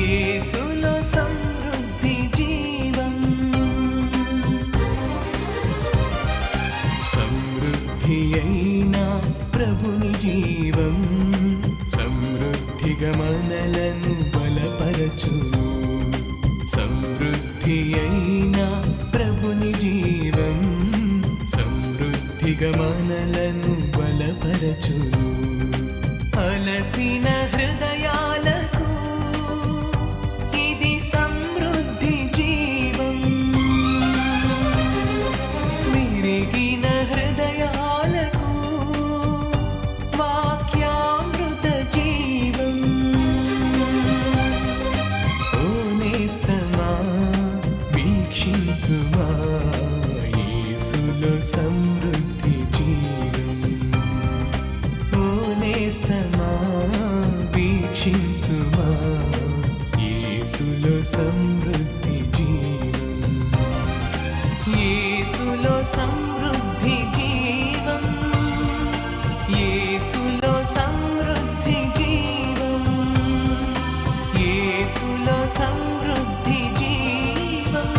యేసులో సమృద్ధి జీవం, సమృద్ధి అయిన ప్రభుని జీవం సమృద్ధిగా మనలను బలపరచును. సమృద్ధి అయిన ప్రభుని జీవం సమృద్ధిగా మనలను బలపరచును. అలసిన హృదయాలకు ఇది సమృద్ధి జీవం, విరిగిన హృదయాలకు వాక్యామృత జీవం. ఓ నేస్తమా వీక్షించుమా యేసులో సమృద్ధి జీవం. ఓ నేస్తమా వీక్షించుమా యేసులో సమృద్ధి జీవం. యేసులో సమృద్ధి జీవం, యేసులో సమృద్ధి జీవం, యేసులో సమృద్ధి జీవం,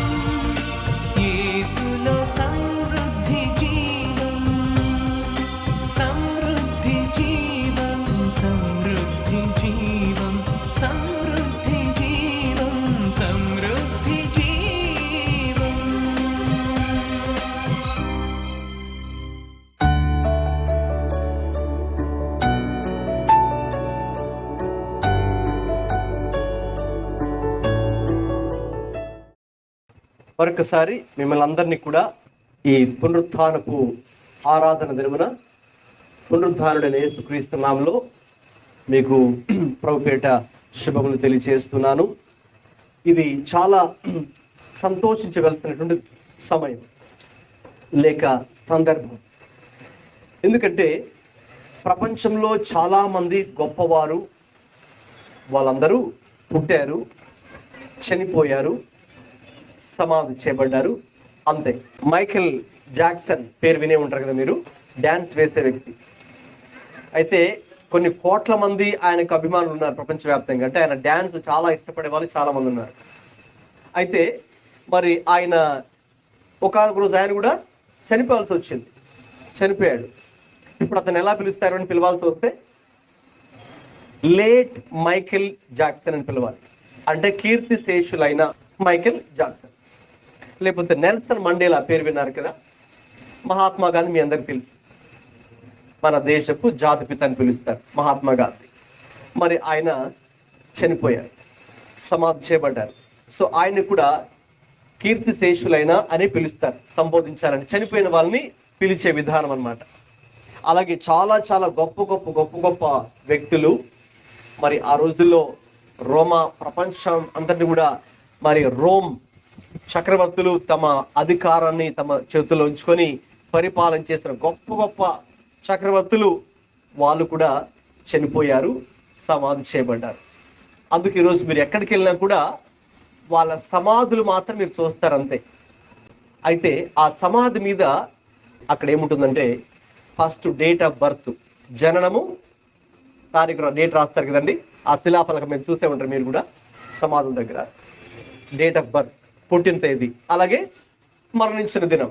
యేసులో సమృద్ధి జీవం. సమృద్ధి జీవం, సమృద్ధి జీవం, సమృద్ధి జీవం, సమృద్ధి జీవం. మరొకసారి మిమ్మల్ని అందరినీ కూడా ఈ పునరుత్థానపు ఆరాధన దినమున పునరుద్ధానుడైన యేసుక్రీస్తు నామములో మీకు ప్రభుపేట శుభములు తెలియజేస్తున్నాను. ఇది చాలా సంతోషించవలసినటువంటి సమయం లేక సందర్భం. ఎందుకంటే ప్రపంచంలో చాలామంది గొప్పవారు వాళ్ళందరూ పుట్టారు, చనిపోయారు, సమాధి చేయబడ్డారు, అంతే. మైకేల్ జాక్సన్ పేరు వినే ఉంటారు కదా మీరు, డ్యాన్స్ వేసే వ్యక్తి. అయితే కొన్ని కోట్ల మంది ఆయనకు అభిమానులు ఉన్నారు ప్రపంచవ్యాప్తంగా. అంటే ఆయన డ్యాన్స్ చాలా ఇష్టపడే వాళ్ళు చాలా మంది ఉన్నారు. అయితే మరి ఆయన ఒకానొక రోజు ఆయన కూడా చనిపోవాల్సి వచ్చింది, చనిపోయాడు. ఇప్పుడు అతను ఎలా పిలుస్తారు అని పిలవాల్సి వస్తే లేట్ మైకేల్ జాక్సన్ అని పిలవాలి. అంటే కీర్తి శేషులైన మైకేల్ జాక్సన్, లేకపోతే నెల్సన్ మండేలా పేరు విన్నారు కదా. మహాత్మా గాంధీ మీ అందరికి తెలుసు, మన దేశపు జాతిపిత అని పిలుస్తారు మహాత్మా గాంధీ. మరి ఆయన చనిపోయారు, సమాధి చేయబడ్డారు. సో ఆయన్ని కూడా కీర్తి శేషులైన అని పిలుస్తారు, సంబోధించాలని చనిపోయిన వాళ్ళని పిలిచే విధానం అన్నమాట. అలాగే చాలా చాలా గొప్ప గొప్ప గొప్ప గొప్ప వ్యక్తులు మరి ఆ రోజుల్లో రోమా ప్రపంచం అంతటి కూడా మరి రోమ్ చక్రవర్తులు తమ అధికారాన్ని తమ చేతుల్లో ఉంచుకొని పరిపాలన చేసిన గొప్ప గొప్ప చక్రవర్తులు వాళ్ళు కూడా చనిపోయారు, సమాధి చేయబడ్డారు. అందుకు ఈరోజు మీరు ఎక్కడికి వెళ్ళినా కూడా వాళ్ళ సమాధులు మాత్రం మీరు చూస్తారు, అంతే. అయితే ఆ సమాధి మీద అక్కడ ఏముంటుందంటే ఫస్ట్ డేట్ ఆఫ్ బర్త్, జననము తారీఖు డేట్ రాస్తారు కదండి. ఆ శిలాఫలకం మీద చూసే ఉంటారు మీరు కూడా సమాధుల దగ్గర. డేట్ ఆఫ్ బర్త్, పుట్టిన తేదీ, అలాగే మరణించిన దినం,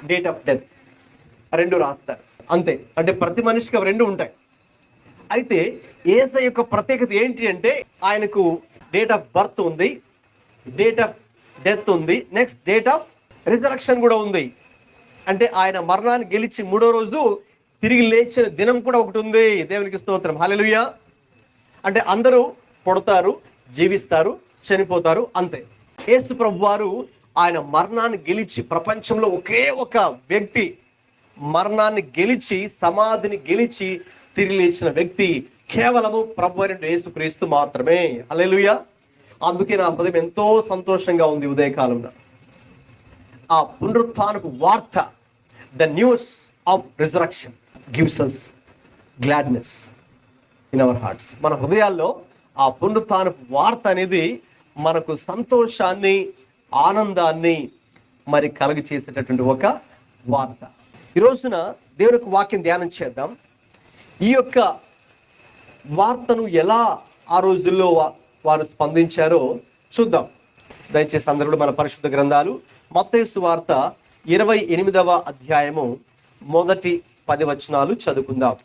డేట్ ఆఫ్ డెత్, రెండు రాస్తారు, అంతే. అంటే ప్రతి మనిషికి అవి రెండు ఉంటాయి. అయితే యేసయ్య యొక్క ప్రత్యేకత ఏంటి అంటే ఆయనకు డేట్ ఆఫ్ బర్త్ ఉంది, డేట్ ఆఫ్ డెత్ ఉంది, నెక్స్ట్ డేట్ ఆఫ్ రిజరక్షన్ కూడా ఉంది. అంటే ఆయన మరణాన్ని గెలిచి మూడో రోజు తిరిగి లేచిన దినం కూడా ఒకటి ఉంది. దేవునికి స్తోత్రం, హల్లెలూయా. అంటే అందరూ పుడతారు, జీవిస్తారు, చనిపోతారు, అంతే. యేసు ప్రభువారు ఆయన మరణాన్ని గెలిచి, ప్రపంచంలో ఒకే ఒక వ్యక్తి మరణాన్ని గెలిచి సమాధిని గెలిచి తిరిగి లేచిన వ్యక్తి కేవలము ప్రభువైన యేసుక్రీస్తు మాత్రమే. హల్లెలూయా. అందుకే నా హృదయం ఎంతో సంతోషంగా ఉంది ఉదయకాలంలో. ఆ పునరుత్థానపు వార్త, the news of resurrection gives us gladness in our hearts. మన హృదయాల్లో ఆ పునరుత్థానపు వార్త అనేది మనకు సంతోషాన్ని, ఆనందాన్ని మరి కలుగ చేసేటటువంటి ఒక వార్త. ఈ రోజున దేవుని యొక్క వాక్యం ధ్యానం చేద్దాం. ఈ యొక్క వార్తను ఎలా ఆ రోజుల్లో వారు స్పందించారో చూద్దాం. దయచేసి అందరూ కూడా మన పరిశుద్ధ గ్రంథాలు మత్తయి సువార్త 28వ అధ్యాయము మొదటి 10 వచనాలు చదువుకుందాం.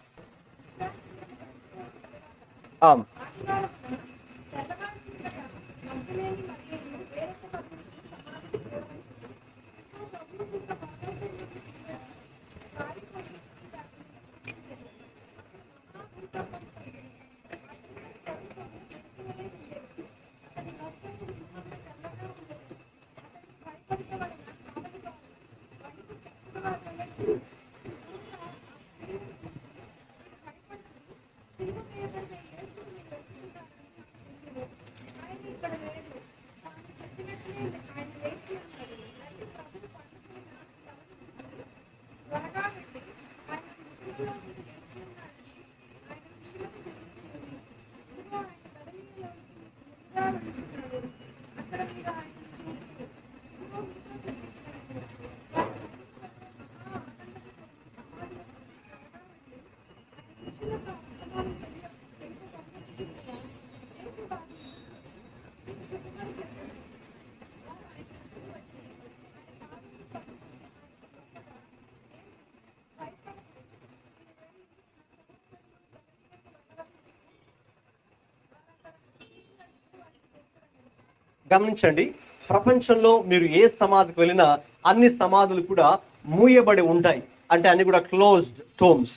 గమనించండి, ప్రపంచంలో మీరు ఏ సమాధికి వెళ్ళినా అన్ని సమాధులు కూడా మూయబడి ఉంటాయి. అంటే అన్ని కూడా క్లోజ్డ్ టోమ్స్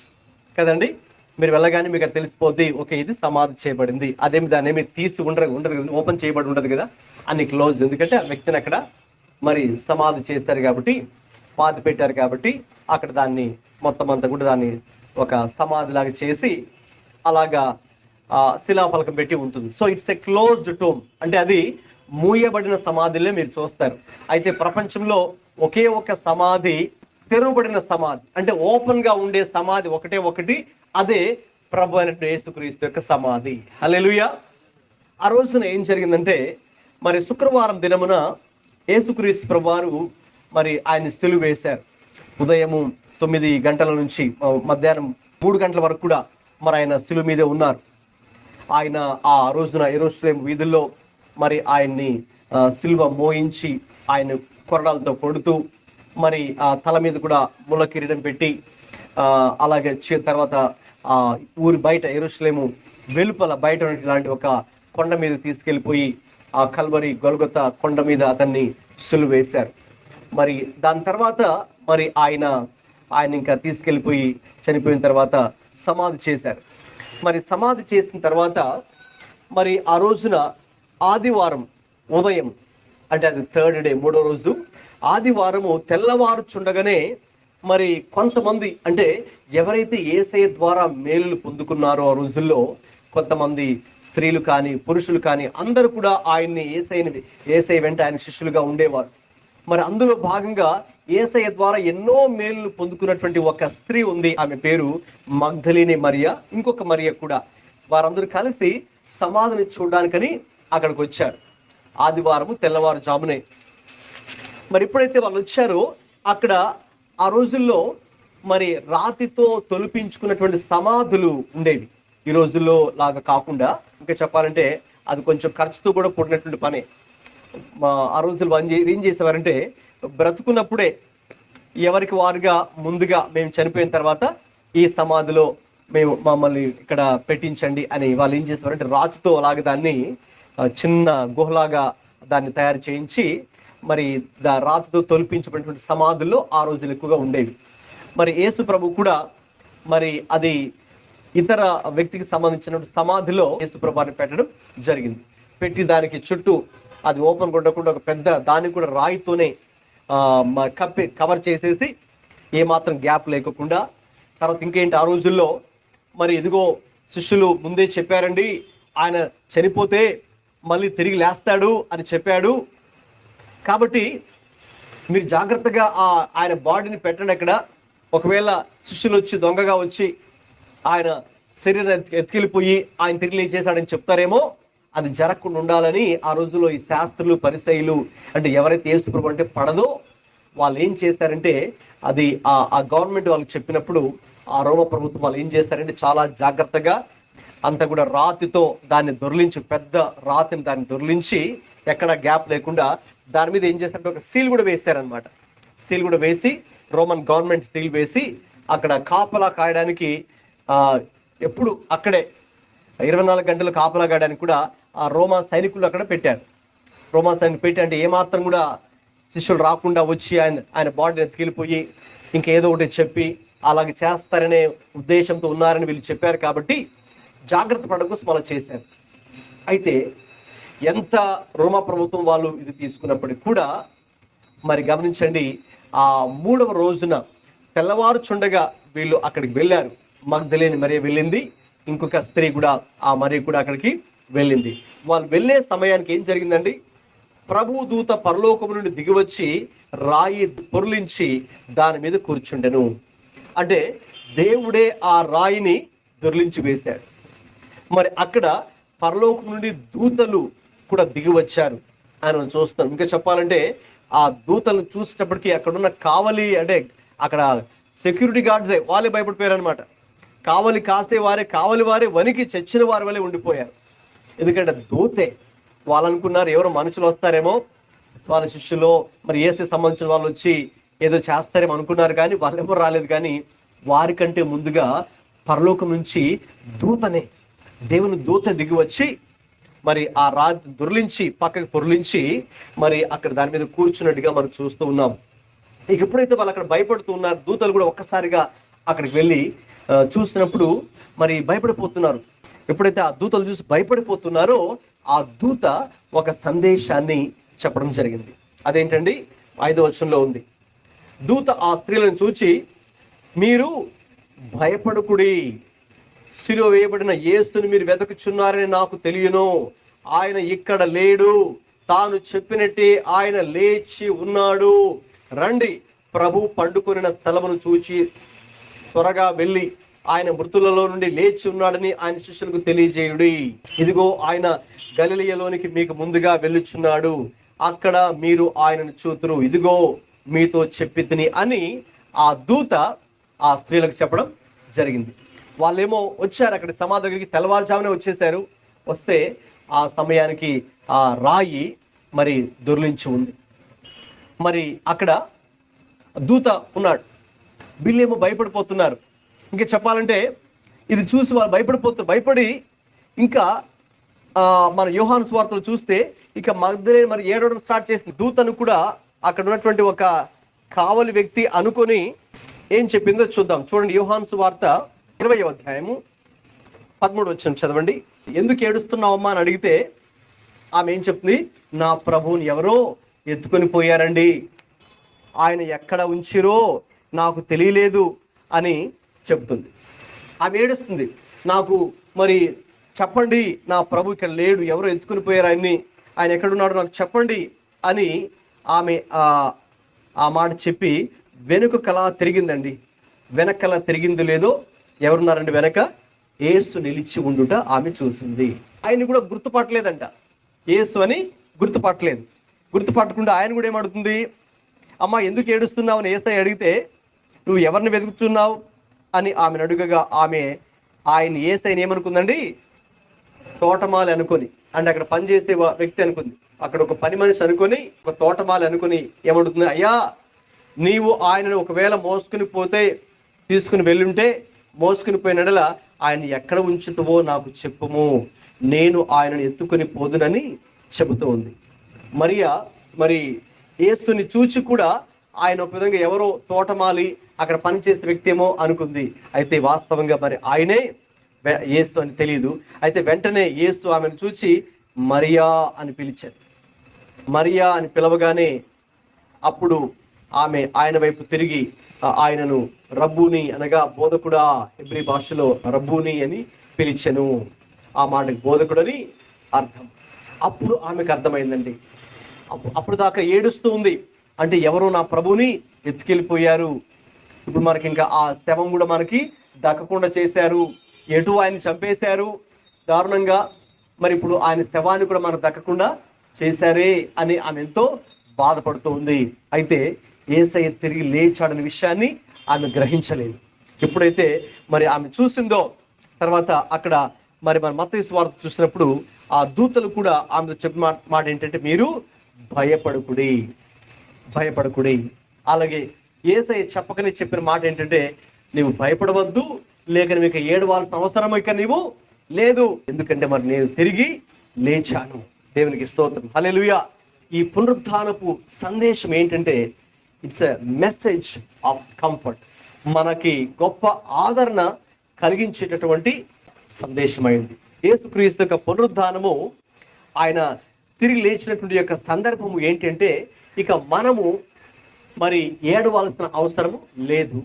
కదండి. మీరు వెళ్ళగానే మీకు అది తెలిసిపోద్ది, ఓకే ఇది సమాధి చేయబడింది. అదేమి దాన్ని ఏమి తీసి ఉండదు, ఓపెన్ చేయబడి ఉండదు కదా, అన్ని క్లోజ్. ఎందుకంటే ఆ వ్యక్తిని అక్కడ మరి సమాధి చేశారు కాబట్టి, పాతి పెట్టారు కాబట్టి అక్కడ దాన్ని మొత్తం అంతా కూడా దాన్ని ఒక సమాధి లాగా చేసి అలాగా శిలాఫలకం పెట్టి ఉంటుంది. So it's a closed tome, అంటే అది మూయబడిన సమాధిలే మీరు చూస్తారు. అయితే ప్రపంచంలో ఒకే ఒక సమాధి తెరవబడిన సమాధి, అంటే ఓపెన్ గా ఉండే సమాధి ఒకటే ఒకటి, అదే ప్రభు అయినటువంటి యేసుక్రీస్తు యొక్క సమాధి. హల్లెలూయా. ఆ రోజున ఏం జరిగిందంటే, మరి శుక్రవారం దినమున యేసుక్రీస్తు ప్రభు వారు మరి ఆయన సిలువ వేశారు. ఉదయము 9 గంటల నుంచి మధ్యాహ్నం 3 గంటల వరకు కూడా మరి ఆయన సిలువ మీదే ఉన్నారు. ఆయన ఆ రోజున యెరూషలేము వీధుల్లో మరి ఆయన్ని సిలువ మోయించి ఆయన కొరడాలతో కొడుతూ మరి ఆ తల మీద కూడా ముళ్ళ కిరీటం పెట్టి అలాగే తర్వాత ఊరి బయట యెరూషలేము వెలుపల బయట లాంటి ఒక కొండ మీద తీసుకెళ్ళిపోయి ఆ కల్వరి గొల్గొతా కొండ మీద అతన్ని సిలువ వేశారు. మరి దాని తర్వాత మరి ఆయన ఇంకా తీసుకెళ్ళిపోయి చనిపోయిన తర్వాత సమాధి చేశారు. మరి సమాధి చేసిన తర్వాత మరి ఆ రోజున ఆదివారం ఉదయం, అంటే అది 3rd డే, 3వ రోజు ఆదివారము తెల్లవారుచుండగానే మరి కొంతమంది, అంటే ఎవరైతే యేసయ్య ద్వారా మేలులు పొందుకున్నారో ఆ రోజుల్లో కొంతమంది స్త్రీలు కానీ పురుషులు కానీ అందరూ కూడా ఆయన్ని యేసయ్య వెంట ఆయన శిష్యులుగా ఉండేవారు. మరి అందులో భాగంగా యేసయ్య ద్వారా ఎన్నో మేలులు పొందుకున్నటువంటి ఒక స్త్రీ ఉంది. ఆమె పేరు మగ్దలిని మరియ, ఇంకొక మరియ కూడా. వారందరూ కలిసి సమాధిని చూడడానికని అక్కడికి వచ్చారు. ఆదివారము తెల్లవారుజామునే. మరి ఎప్పుడైతే వాళ్ళు వచ్చారో అక్కడ ఆ రోజుల్లో మరి రాతితో తొలిపించుకున్నటువంటి సమాధులు ఉండేవి. ఈ రోజుల్లో లాగా కాకుండా, ఇంకా చెప్పాలంటే అది కొంచెం ఖర్చుతో కూడా కూడినటువంటి పనే. ఆ రోజులు ఏం చేసేవారంటే, బ్రతుకున్నప్పుడే ఎవరికి వారుగా ముందుగా మేము చనిపోయిన తర్వాత ఈ సమాధిలో మమ్మల్ని ఇక్కడ పెట్టించండి అని వాళ్ళు ఏం చేసేవారంటే రాతితో అలాగే దాన్ని చిన్న గుహలాగా దాన్ని తయారు చేయించి మరి రాతితో తొలిపించబడినటువంటి సమాధుల్లో ఆ రోజులు ఎక్కువగా ఉండేవి. మరి యేసు ప్రభు కూడా మరి అది ఇతర వ్యక్తికి సంబంధించిన సమాధిలో యేసు ప్రభుని పెట్టడం జరిగింది. పెట్టి దానికి చుట్టూ అది ఓపెన్ కొట్టకుండా ఒక పెద్ద దాన్ని కూడా రాయితోనే కవర్ చేసేసి ఏమాత్రం గ్యాప్ లేకుండా. తర్వాత ఇంకేంటి, ఆ రోజుల్లో మరి ఇదిగో శిష్యులు ముందే చెప్పారండి, ఆయన చనిపోతే మళ్ళీ తిరిగి లేస్తాడు అని చెప్పాడు, కాబట్టి మీరు జాగ్రత్తగా ఆయన బాడీని పెట్టండి అక్కడ. ఒకవేళ శిష్యులు వచ్చి దొంగగా వచ్చి ఆయన శరీరం ఎత్తుకెళ్ళిపోయి ఆయన తిరిగి లేచేశాడని చెప్తారేమో, అది జరగకుండా ఉండాలని ఆ రోజుల్లో ఈ శాస్త్రులు పరిసయ్యులు, అంటే ఎవరైతే యేసు ప్రభు అంటే పడదో వాళ్ళు ఏం చేశారంటే, అది ఆ గవర్నమెంట్ వాళ్ళకి చెప్పినప్పుడు ఆ రోమ ప్రభుత్వం వాళ్ళు ఏం చేశారంటే చాలా జాగ్రత్తగా అంతా కూడా రాతితో దాన్ని దొర్లించి, పెద్ద రాతిని దాన్ని దొర్లించి, ఎక్కడ గ్యాప్ లేకుండా దాని మీద ఏం చేస్తారంటే ఒక సీల్ కూడా వేశారనమాట. సీల్ కూడా వేసి, రోమన్ గవర్నమెంట్ సీల్ వేసి, అక్కడ కాపలా కాయడానికి ఎప్పుడు అక్కడే 24 గంటలు కాపలా కాయడానికి కూడా ఆ రోమా సైనికులు అక్కడ పెట్టారు. రోమా సైనికులు పెట్టి, అంటే ఏమాత్రం కూడా శిష్యులు రాకుండా వచ్చి ఆయన బాడీని ఎత్తుకెళ్ళిపోయి ఇంకేదో ఒకటి చెప్పి అలాగే చేస్తారనే ఉద్దేశంతో ఉన్నారని వీళ్ళు చెప్పారు. కాబట్టి జాగ్రత్త పడడం కోసం అలా చేశారు. అయితే ఎంత రోమా ప్రభుత్వం వాళ్ళు ఇది తీసుకున్నప్పటికీ కూడా మరి గమనించండి, ఆ 3వ రోజున తెల్లవారుచుండగా వీళ్ళు అక్కడికి వెళ్ళారు. మగ్దలేని మరియ వెళ్ళింది, ఇంకొక స్త్రీ కూడా, ఆ మరియ కూడా అక్కడికి వెళ్ళింది. వాళ్ళు వెళ్ళే సమయానికి ఏం జరిగిందండి, ప్రభు దూత పరలోకము నుండి దిగివచ్చి రాయి పొర్లించి దాని మీద కూర్చుండెను. అంటే దేవుడే ఆ రాయిని దొర్లించి వేశాడు. మరి అక్కడ పరలోకం నుండి దూతలు కూడా దిగి వచ్చారు అని మనం చూస్తాం. ఇంకా చెప్పాలంటే ఆ దూతలను చూసేటప్పటికి అక్కడున్న కావలి, అంటే అక్కడ సెక్యూరిటీ గార్డ్సే వాళ్ళే భయపడిపోయారు అనమాట. కావలి కాసేవారే, కావలి వారే వణికి చచ్చిన వారి వల్లే ఉండిపోయారు. ఎందుకంటే దూతే. వాళ్ళు అనుకున్నారు ఎవరో మనుషులు వస్తారేమో, వాళ్ళ శిష్యులో మరి యేసుకి సంబంధించిన వాళ్ళు వచ్చి ఏదో చేస్తారేమో అనుకున్నారు, కానీ వాళ్ళు ఎవరు రాలేదు. కానీ వారికంటే ముందుగా పరలోకం నుంచి దూతనే, దేవుని దూత దిగి వచ్చి మరి ఆ రాతి దొర్లించి పక్కకు పొర్లించి మరి అక్కడ దాని మీద కూర్చున్నట్టుగా మనం చూస్తూ ఉన్నాం. ఇక ఎప్పుడైతే వాళ్ళు అక్కడ భయపడుతూ ఉన్నారు, దూతలు కూడా ఒక్కసారిగా అక్కడికి వెళ్ళి చూసినప్పుడు మరి భయపడిపోతున్నారు. ఎప్పుడైతే ఆ దూతలు చూసి భయపడిపోతున్నారో ఆ దూత ఒక సందేశాన్ని చెప్పడం జరిగింది. అదేంటండి, 5వ వచనంలో ఉంది. దూత ఆ స్త్రీలను చూచి, మీరు భయపడకుడి, శిలువ వేయబడిన యేసుని మీరు వెతుకుచున్నారని నాకు తెలియను. ఆయన ఇక్కడ లేడు, తాను చెప్పినట్టే ఆయన లేచి ఉన్నాడు. రండి, ప్రభు పండుకొనిన స్థలమును చూచి త్వరగా వెళ్ళి ఆయన మృతులలో నుండి లేచి ఉన్నాడని ఆయన శిష్యులకు తెలియజేయుడి. ఇదిగో ఆయన గలిలయలోనికి మీకు ముందుగా వెళ్ళుచున్నాడు, అక్కడ మీరు ఆయనను చూతురు, ఇదిగో మీతో చెప్పితిని అని ఆ దూత ఆ స్త్రీలకు చెప్పడం జరిగింది. వాళ్ళేమో వచ్చారు అక్కడి సమాధి దగ్గరికి, తెల్లవారుజామునే వచ్చేసారు. వస్తే ఆ సమయానికి ఆ రాయి మరి దొర్లించి ఉంది. మరి అక్కడ దూత ఉన్నాడు, వీళ్ళేమో భయపడిపోతున్నారు. ఇంకా చెప్పాలంటే ఇది చూసి వాళ్ళు భయపడి ఇంకా మన యోహాను సువార్తలు చూస్తే ఇక మగ్దలేని మరి ఏడవడం స్టార్ట్ చేసింది. దూతను కూడా అక్కడ ఉన్నటువంటి ఒక కావలి వ్యక్తి అనుకొని ఏం చెప్పిందో చూద్దాం. చూడండి, యోహాను సువార్త 20వ అధ్యాయము 13వ వచనం చదవండి. ఎందుకు ఏడుస్తున్నావమ్మా అని అడిగితే ఆమె ఏం చెప్తుంది, నా ప్రభువుని ఎవరో ఎత్తుకొని పోయారండి, ఆయన ఎక్కడ ఉంచిరో నాకు తెలియలేదు అని చెప్తుంది. ఆమె ఏడుస్తుంది, నాకు మరి చెప్పండి, నా ప్రభు ఇక్కడ లేడు, ఎవరో ఎత్తుకుని పోయారు ఆయన్ని, ఆయన ఎక్కడున్నాడు నాకు చెప్పండి అని ఆమె ఆ మాట చెప్పి వెనుకలా తిరిగిందండి. వెనకలా తిరిగింది లేదో, ఎవరున్నారండి వెనక, యేసు నిలిచి ఉండుట ఆమె చూసింది. ఆయన్ని కూడా గుర్తుపట్టలేదంట, యేసు అని గుర్తుపట్టలేదు. గుర్తుపట్టకుండా ఆయన కూడా ఏమడుతుంది, అమ్మ ఎందుకు ఏడుస్తున్నావు అని యేసయ్య అడిగితే, నువ్వు ఎవరిని వెతుకుతున్నావు అని ఆమెను అడుగగా ఆమె ఆయన యేసయ్యని ఏమనుకుందండి, తోటమాలి అనుకొని, అంటే అక్కడ పనిచేసే వ్యక్తి అనుకుంది, అక్కడ ఒక పని మనిషి అనుకొని, ఒక తోటమాలి అనుకొని ఏమడుతుంది, అయ్యా నీవు ఆయనను ఒకవేళ మోసుకుని పోతే, తీసుకుని వెళ్ళుంటే, మోసుకుని పోయినడల ఆయన ఎక్కడ ఉంచుతావో నాకు చెప్పుము, నేను ఆయనను ఎత్తుకుని పోదునని చెబుతూ ఉంది. మరియా మరి యేసుని చూచి కూడా ఆయన ఒక విధంగా ఎవరో తోటమాలి అక్కడ పనిచేసే వ్యక్తి ఏమో అనుకుంది. అయితే వాస్తవంగా మరి ఆయనే యేసు అని తెలియదు. అయితే వెంటనే యేసు ఆమెను చూచి మరియా అని పిలిచాడు. మరియా అని పిలవగానే అప్పుడు ఆమె ఆయన వైపు తిరిగి ఆయనను రబ్బూని అనగా బోధకుడా, హెబ్రీ భాషలో రబ్బూని అని పిలిచెను. ఆ మాటకి బోధకుడని అర్థం. అప్పుడు ఆమెకు అర్థమైందండి. అప్పుడు దాకా ఏడుస్తూ ఉంది, అంటే ఎవరో నా ప్రభుని ఎత్తుకెళ్ళిపోయారు, ఇప్పుడు మనకి ఇంకా ఆ శవం కూడా మనకి దక్కకుండా చేశారు, ఎటు ఆయన చంపేశారు దారుణంగా, మరి ఇప్పుడు ఆయన శవాన్ని కూడా మనకు దక్కకుండా చేశారే అని ఆమె ఎంతో బాధపడుతూ ఉంది. అయితే యేసయ్య తిరిగి లేచాడనే విషయాన్ని ఆమె గ్రహించలేదు. ఎప్పుడైతే మరి ఆమె చూసిందో తర్వాత అక్కడ మరి మన మత్తయి సువార్త చూసినప్పుడు ఆ దూతలు కూడా ఆమె చెప్పిన మాట ఏంటంటే, మీరు భయపడకుడి, భయపడకుడి. అలాగే యేసయ్య చెప్పకనే చెప్పిన మాట ఏంటంటే, నీవు భయపడవద్దు, లేక నీకు ఏడవాల్సిన అవసరం ఇక నీవు లేదు, ఎందుకంటే మరి నేను తిరిగి లేచాను. దేవునికి స్తోత్రం, హల్లెలూయా. ఈ పునరుత్థానపు సందేశం ఏంటంటే, it's a message of comfort. మనకి గొప్ప ఆదరణ కలిగించేటటువంటి సందేశమైంది. యేసుక్రీస్తు యొక్క పునరుద్ధానము, ఆయన తిరిగి లేచినటువంటి యొక్క సందర్భము ఏంటంటే, ఇక మనము మరి ఏడవలసిన అవసరము లేదు,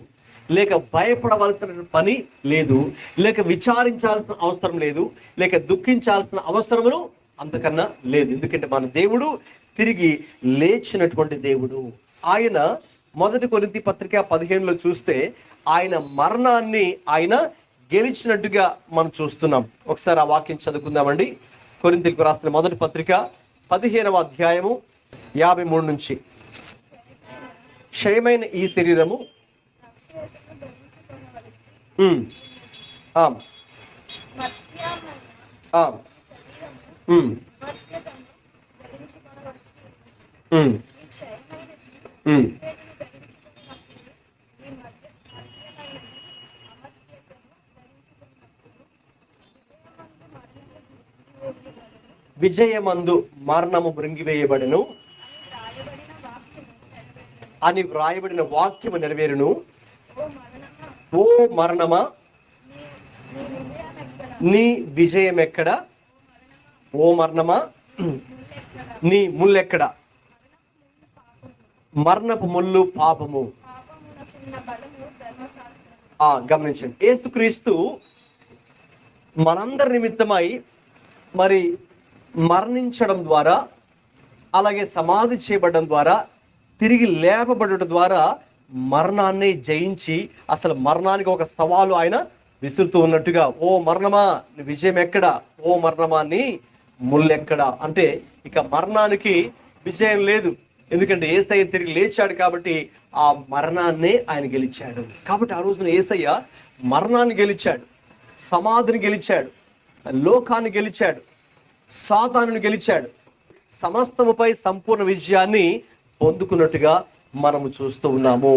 లేక భయపడవలసిన పని లేదు, లేక విచారించాల్సిన అవసరం లేదు, లేక దుఃఖించాల్సిన అవసరమును అంతకన్నా లేదు. ఎందుకంటే మన దేవుడు తిరిగి లేచినటువంటి దేవుడు. ఆయన 1 కొరింథీ పత్రిక 15లో చూస్తే ఆయన మరణాన్ని ఆయన గెలిచినట్టుగా మనం చూస్తున్నాం. ఒకసారి ఆ వాక్యం చదువుకుందామండి. కొరింథీలకు రాసిన 1 పత్రిక 15వ అధ్యాయము 53 నుంచి. క్షయమైన ఈ శరీరము విజయమందు మరణము మృంగివేయబడెను అని వ్రాయబడిన వాక్యము నెరవేరును. ఓ మరణమా నీ విజయం ఎక్కడ? ఓ మరణమా నీ ముల్లెక్కడ? మరణపు ముళ్ళు పాపము. గమనించండి, యేసుక్రీస్తు మనందరి నిమిత్తమై మరి మరణించడం ద్వారా, అలాగే సమాధి చేయబడడం ద్వారా, తిరిగి లేపబడడం ద్వారా మరణాన్ని జయించి అసలు మరణానికి ఒక సవాలు ఆయన విసురుతూ ఉన్నట్టుగా, ఓ మరణమా నీ విజయం ఎక్కడ? ఓ మరణమా నీ ముల్లెక్కడ? అంటే ఇక మరణానికి విజయం లేదు, ఎందుకంటే యేసయ్య తిరిగి లేచాడు కాబట్టి ఆ మరణాన్నే ఆయన గెలిచాడు. కాబట్టి ఆ రోజున యేసయ్య మరణాన్ని గెలిచాడు, సమాధిని గెలిచాడు, లోకాన్ని గెలిచాడు, సాతానుని గెలిచాడు, సమస్తముపై సంపూర్ణ విజయాన్ని పొందుకున్నట్టుగా మనము చూస్తూ ఉన్నాము.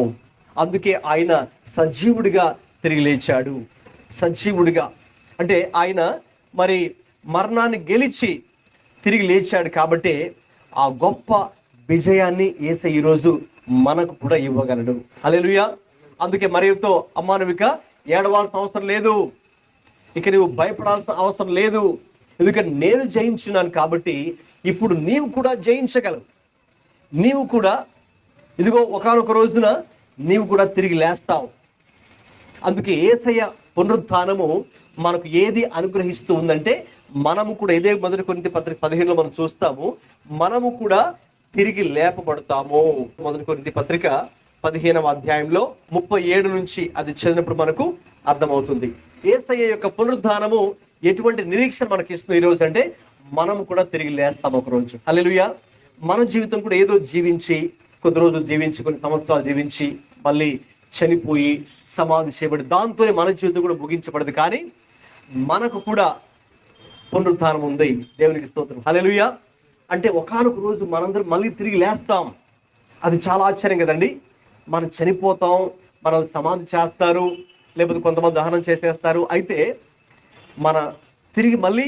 అందుకే ఆయన సజీవుడిగా తిరిగి లేచాడు. సజీవుడిగా అంటే ఆయన మరి మరణాన్ని గెలిచి తిరిగి లేచాడు కాబట్టి ఆ గొప్ప విజయాన్ని యేసయ్య ఈరోజు మనకు కూడా ఇవ్వగలడు. హల్లెలూయా. అందుకే మరియుతో, అమ్మా నువ్వు ఇక ఏడవాల్సిన అవసరం లేదు, ఇక నువ్వు భయపడాల్సిన అవసరం లేదు, ఎందుకంటే నేను జయించున్నాను కాబట్టి ఇప్పుడు నీవు కూడా జయించగలవు. నీవు కూడా ఇదిగో ఒకానొక రోజున నీవు కూడా తిరిగి లేస్తావు. అందుకే యేసయ్య పునరుత్థానము మనకు ఏది అనుగ్రహిస్తూ ఉందంటే, మనము కూడా ఇదే 1 కొరింథీ పత్రిక 15లో మనం చూస్తాము, మనము కూడా తిరిగి లేపబడతాము. 1 కొరింథీ పత్రిక 15వ అధ్యాయంలో 37 నుంచి అది చదివినప్పుడు మనకు అర్థమవుతుంది. యేసయ్య యొక్క పునరుత్థానము ఎటువంటి నిరీక్షణ మనకి ఇస్తుంది ఈ రోజు అంటే, మనము కూడా తిరిగి లేస్తాం ఒక రోజు. హల్లెలూయా. మన జీవితం కూడా ఏదో జీవించి, కొద్ది రోజులు జీవించి, కొన్ని సంవత్సరాలు జీవించి మళ్ళీ చనిపోయి సమాధి చేయబడి దాంతోనే మన జీవితం కూడా ముగించబడదు. కానీ మనకు కూడా పునరుత్థానం ఉంది. దేవునికి స్తోత్రం, హల్లెలూయా. అంటే ఒకానొక రోజు మనందరం మళ్ళీ తిరిగి లేస్తాం. అది చాలా ఆశ్చర్యం కదండి. మనం చనిపోతాం, మనల్ని సమాధి చేస్తారు, లేకపోతే కొంతమంది దహనం చేసేస్తారు. అయితే మన తిరిగి మళ్ళీ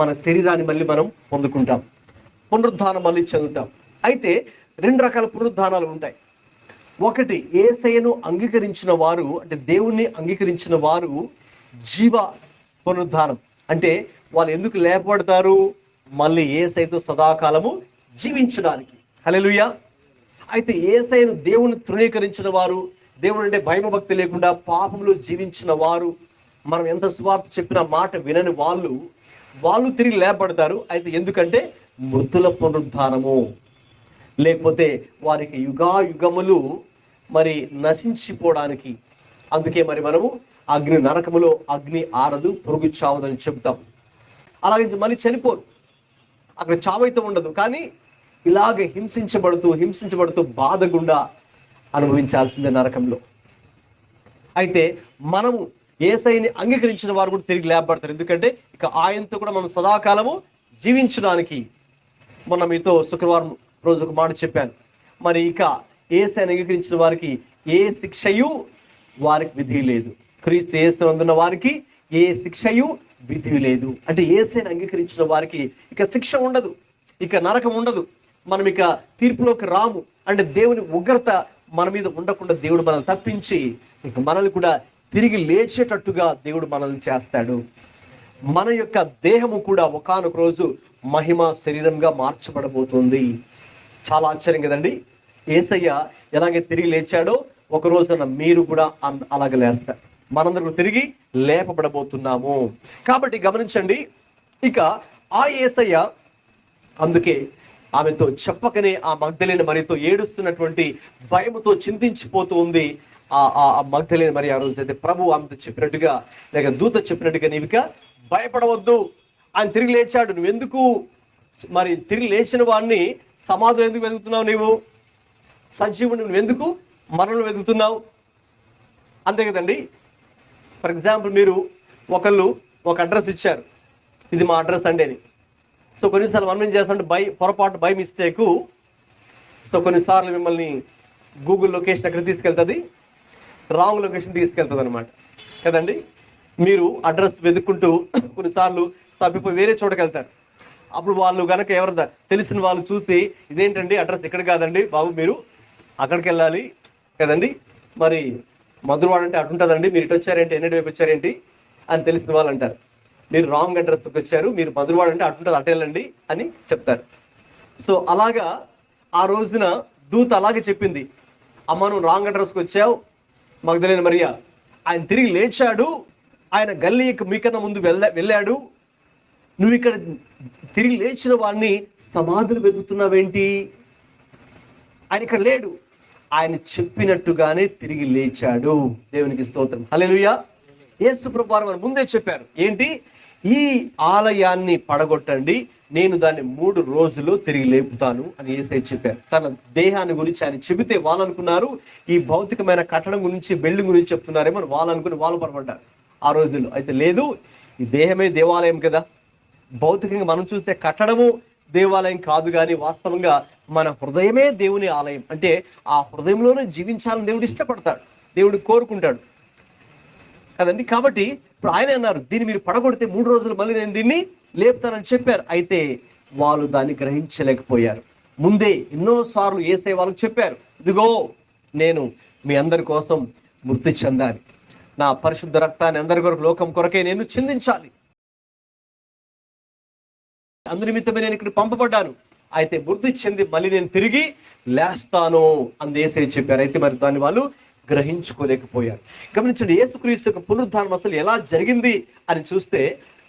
మన శరీరాన్ని మళ్ళీ మనం పొందుకుంటాం, పునరుద్ధానం మళ్ళీ చెందుతాం. అయితే 2 రకాల పునరుద్ధానాలు ఉంటాయి. ఒకటి, యేసయ్యను అంగీకరించిన వారు, అంటే దేవుణ్ణి అంగీకరించిన వారు జీవ పునరుద్ధానం. అంటే వాళ్ళు ఎందుకు లేపబడతారు? మళ్ళీ యేసయ్యతో సదాకాలము జీవించడానికి. హల్లెలూయా. అయితే యేసయ్యను దేవుని తృణీకరించిన వారు, దేవుడు అంటే భయభక్తి లేకుండా పాపంలో జీవించిన వారు, మనం ఎంత సువార్త చెప్పిన మాట వినని వాళ్ళు తిరిగి లేపబడతారు. అయితే ఎందుకంటే మృతుల పునరుద్ధానము, లేకపోతే వారికి యుగాయుగములు మరి నశించిపోవడానికి. అందుకే మరి మనము అగ్ని నరకములో అగ్ని ఆరదు, పొరుగు చావదని చెబుతాం. అలాగే మళ్ళీ చనిపోరు, అక్కడ చావైతే ఉండదు, కానీ ఇలాగే హింసించబడుతూ బాధ గుండా అనుభవించాల్సిందే నరకంలో. అయితే మనము యేసయ్యని అంగీకరించిన వారు కూడా తిరిగి లేపబడతారు. ఎందుకంటే ఇక ఆయనతో కూడా మనం సదాకాలము జీవించడానికి. మొన్న మీతో శుక్రవారం రోజు ఒక మాట చెప్పాను. మరి ఇక యేసయ్యని అంగీకరించిన వారికి ఏ శిక్షయు వారికి విధి లేదు. క్రీస్తు యేసునందున్న వారికి ఏ శిక్షయు విధి లేదు. అంటే యేసయ్యని అంగీకరించిన వారికి ఇక శిక్ష ఉండదు, ఇక నరకం ఉండదు, మనం ఇక తీర్పులోకి రాము. అంటే దేవుని ఉగ్రత మన మీద ఉండకుండా దేవుడు మనల్ని తప్పించి ఇక మనల్ని కూడా తిరిగి లేచేటట్టుగా దేవుడు మనల్ని చేస్తాడు. మన యొక్క దేహము కూడా ఒకానొక రోజు మహిమ శరీరంగా మార్చబడబోతుంది. చాలా ఆశ్చర్యం కదండి. యేసయ్య ఎలాగే తిరిగి లేచాడో ఒక రోజున మీరు కూడా అలాగే లేస్తారు. మనందరూ తిరిగి లేపబడబోతున్నాము. కాబట్టి గమనించండి, ఇక ఆ యేసయ్య అందుకే ఆమెతో చెప్పకనే ఆ మగ్దలేని మరియతో ఏడుస్తున్నటువంటి భయముతో చింతించిపోతూ ఉంది. ఆ మగ్దలేని మరి ఆ రోజు అయితే ప్రభు ఆమెతో చెప్పినట్టుగా లేక దూత చెప్పినట్టుగా నీవిక భయపడవద్దు, ఆయన తిరిగి లేచాడు, నువ్వెందుకు మరి తిరిగి లేచిన వాడిని సమాధిలో ఎందుకు వెతుకుతున్నావు? నీవు సజీవుడు నువ్వెందుకు మరణంలో వెతుకుతున్నావు? అంతే కదండి. ఫర్ ఎగ్జాంపుల్, మీరు ఒకళ్ళు ఒక అడ్రస్ ఇచ్చారు, ఇది మా అడ్రస్ అండి అని. సో కొన్నిసార్లు మనం ఏం చేస్తామంటే పొరపాటు బై మిస్టేకు సో కొన్నిసార్లు మిమ్మల్ని గూగుల్ లొకేషన్ ఎక్కడ తీసుకెళ్తుంది, రాంగ్ లొకేషన్ తీసుకెళ్తుంది అనమాట కదండి. మీరు అడ్రస్ వెతుక్కుంటూ కొన్నిసార్లు తప్పిపోయి వేరే చోటకి వెళ్తారు. అప్పుడు వాళ్ళు కనుక ఎవరు తెలిసిన వాళ్ళు చూసి, ఇదేంటండి అడ్రస్ ఇక్కడ కాదండి బాబు, మీరు అక్కడికి వెళ్ళాలి కదండి, మరి మధురవాడ అంటే అటుంటుందండి, మీరు ఇటు వచ్చారేంటి, ఎన్నటి వైపు వచ్చారేంటి అని తెలిసిన వాళ్ళు అంటారు. మీరు రాంగ్ అడ్రస్కి వచ్చారు, మీరు మధురవాడ అంటే అటుంటుంది, అటు వెళ్ళండి అని చెప్తారు. సో అలాగా ఆ రోజున దూత అలాగే చెప్పింది, అమ్మ నువ్వు రాంగ్ అడ్రస్కి వచ్చావు మగ్దలేని మరియా, ఆయన తిరిగి లేచాడు, ఆయన గల్లీకి మీకన్నా ముందు వెళ్ళాడు, నువ్వు ఇక్కడ తిరిగి లేచిన వాడిని సమాధులు వెతుకుతున్నావేంటి? ఆయన ఇక్కడ లేడు, ఆయన చెప్పినట్టుగానే తిరిగి లేచాడు. దేవునికి స్తోత్రం, హల్లెలూయా. యేసు ప్రభువు వారు ముందే చెప్పారు, ఏంటి? ఈ ఆలయాన్ని పడగొట్టండి, నేను దాన్ని 3 రోజుల్లో తిరిగి లేపుతాను అని యేసయ్య చెప్పారు. తన దేహాన్ని గురించి ఆయన చెబితే వాళ్ళు అనుకున్నారు ఈ భౌతికమైన కట్టడం గురించి, బిల్డింగ్ గురించి చెప్తున్నారేమో అని వాళ్ళు అనుకుని వాళ్ళు పొరపడ్డారు ఆ రోజుల్లో. అయితే లేదు, ఈ దేహమే దేవాలయం కదా. భౌతికంగా మనం చూసే కట్టడము దేవాలయం కాదు, కానీ వాస్తవంగా మన హృదయమే దేవుని ఆలయం. అంటే ఆ హృదయంలోనే జీవించాలని దేవుడు ఇష్టపడతాడు, దేవుడు కోరుకుంటాడు కదండి. కాబట్టి ఇప్పుడు ఆయన అన్నారు, దీన్ని మీరు పడగొడితే 3 రోజులు మళ్ళీ నేను దీన్ని లేపుతానని చెప్పారు. అయితే వాళ్ళు దాన్ని గ్రహించలేకపోయారు. ముందే ఎన్నోసార్లు యేసయ్య వాళ్ళకి చెప్పారు, ఇదిగో నేను మీ అందరి కోసం మృతి చెందాలి, నా పరిశుద్ధ రక్తాన్ని అందరి కొరకు లోకం కొరకే నేను చిందించాలి, అందు నిమిత్తమే నేను ఇక్కడ పంపబడ్డాను, అయితే మృతి చెంది మళ్ళీ నేను తిరిగి లేస్తాను అని యేసయ్య చెప్పారు. అయితే మరి దాన్ని వాళ్ళు గ్రహించుకోలేకపోయారు. గమనించండి, యేసుక్రీస్తు యొక్క పునరుద్ధానం అసలు ఎలా జరిగింది అని చూస్తే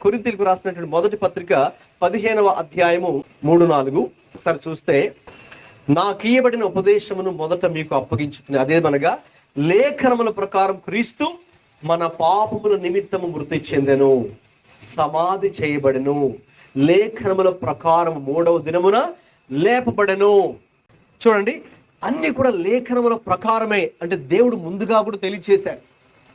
కొరింథీయులకు రాసినటువంటి మొదటి పత్రిక 15వ అధ్యాయము 3-4 ఒకసారి చూస్తే, నాకీయబడిన ఉపదేశమును మొదట మీకు అప్పగించుతుంది, అదేమనగా లేఖనముల ప్రకారం క్రీస్తు మన పాపముల నిమిత్తము మృతి చెందెను, సమాధి చేయబడెను, లేఖనముల ప్రకారం 3వ దినమున లేపబడెను. చూడండి, అన్ని కూడా లేఖనముల ప్రకారమే. అంటే దేవుడు ముందుగా కూడా తెలియచేశారు.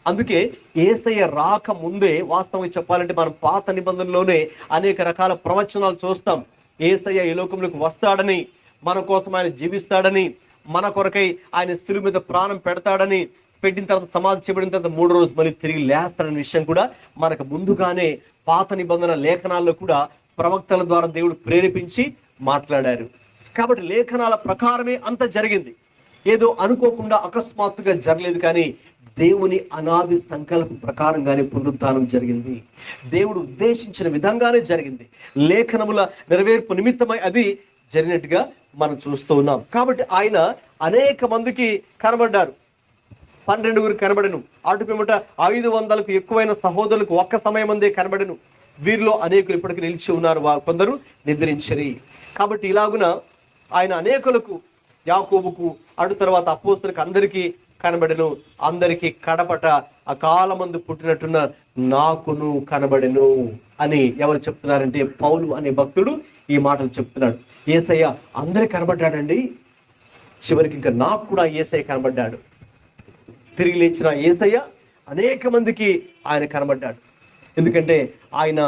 అందుకే యేసయ్య రాక ముందే వాస్తవంగా చెప్పాలంటే మనం పాత నిబంధనలోనే అనేక రకాల ప్రవచనాలు చూస్తాం. యేసయ్య ఈ లోకంలోకి వస్తాడని, మన కోసం ఆయన జీవిస్తాడని, మన కొరకై ఆయన శిలువ మీద ప్రాణం పెడతాడని, పెట్టిన తర్వాత సమాధి చేయబడిన తర్వాత 3వ రోజు మళ్ళీ తిరిగి లేస్తాడనే విషయం కూడా మనకు ముందుగానే పాత నిబంధన లేఖనాల్లో కూడా ప్రవక్తల ద్వారా దేవుడు ప్రేరేపించి మాట్లాడారు. కాబట్టి లేఖనాల ప్రకారమే అంత జరిగింది. ఏదో అనుకోకుండా అకస్మాత్తుగా జరగలేదు, కానీ దేవుని అనాది సంకల్ప ప్రకారంగానే పునరుద్ధానం జరిగింది. దేవుడు ఉద్దేశించిన విధంగానే జరిగింది. లేఖనముల నెరవేర్పు నిమిత్తమై అది జరిగినట్టుగా మనం చూస్తూ ఉన్నాం. కాబట్టి ఆయన అనేక మందికి కనబడ్డారు. 12 కనబడను, అటు పిమ్మట 500కు ఎక్కువైన సహోదరులకు ఒక్క సమయమందే కనబడను. వీరిలో అనేకులు ఇప్పటికీ నిలిచి ఉన్నారు, కొందరు నిద్రించరి. కాబట్టి ఇలాగున ఆయన అనేకులకు, యాకోబుకు, అటు తర్వాత అపోస్తలులకు అందరికీ కనబడెను. అందరికీ కడపట అకాలమందు పుట్టినట్టున్న నాకును కనబడెను అని ఎవరు చెప్తున్నారంటే పౌలు అనే భక్తుడు ఈ మాటలు చెప్తున్నాడు. యేసయ్య అందరికి కనబడ్డాడండి, చివరికి ఇంకా నాకు కూడా యేసయ్య కనబడ్డాడు. తిరిగి లేచిన యేసయ్య అనేక మందికి ఆయన కనబడ్డాడు. ఎందుకంటే ఆయన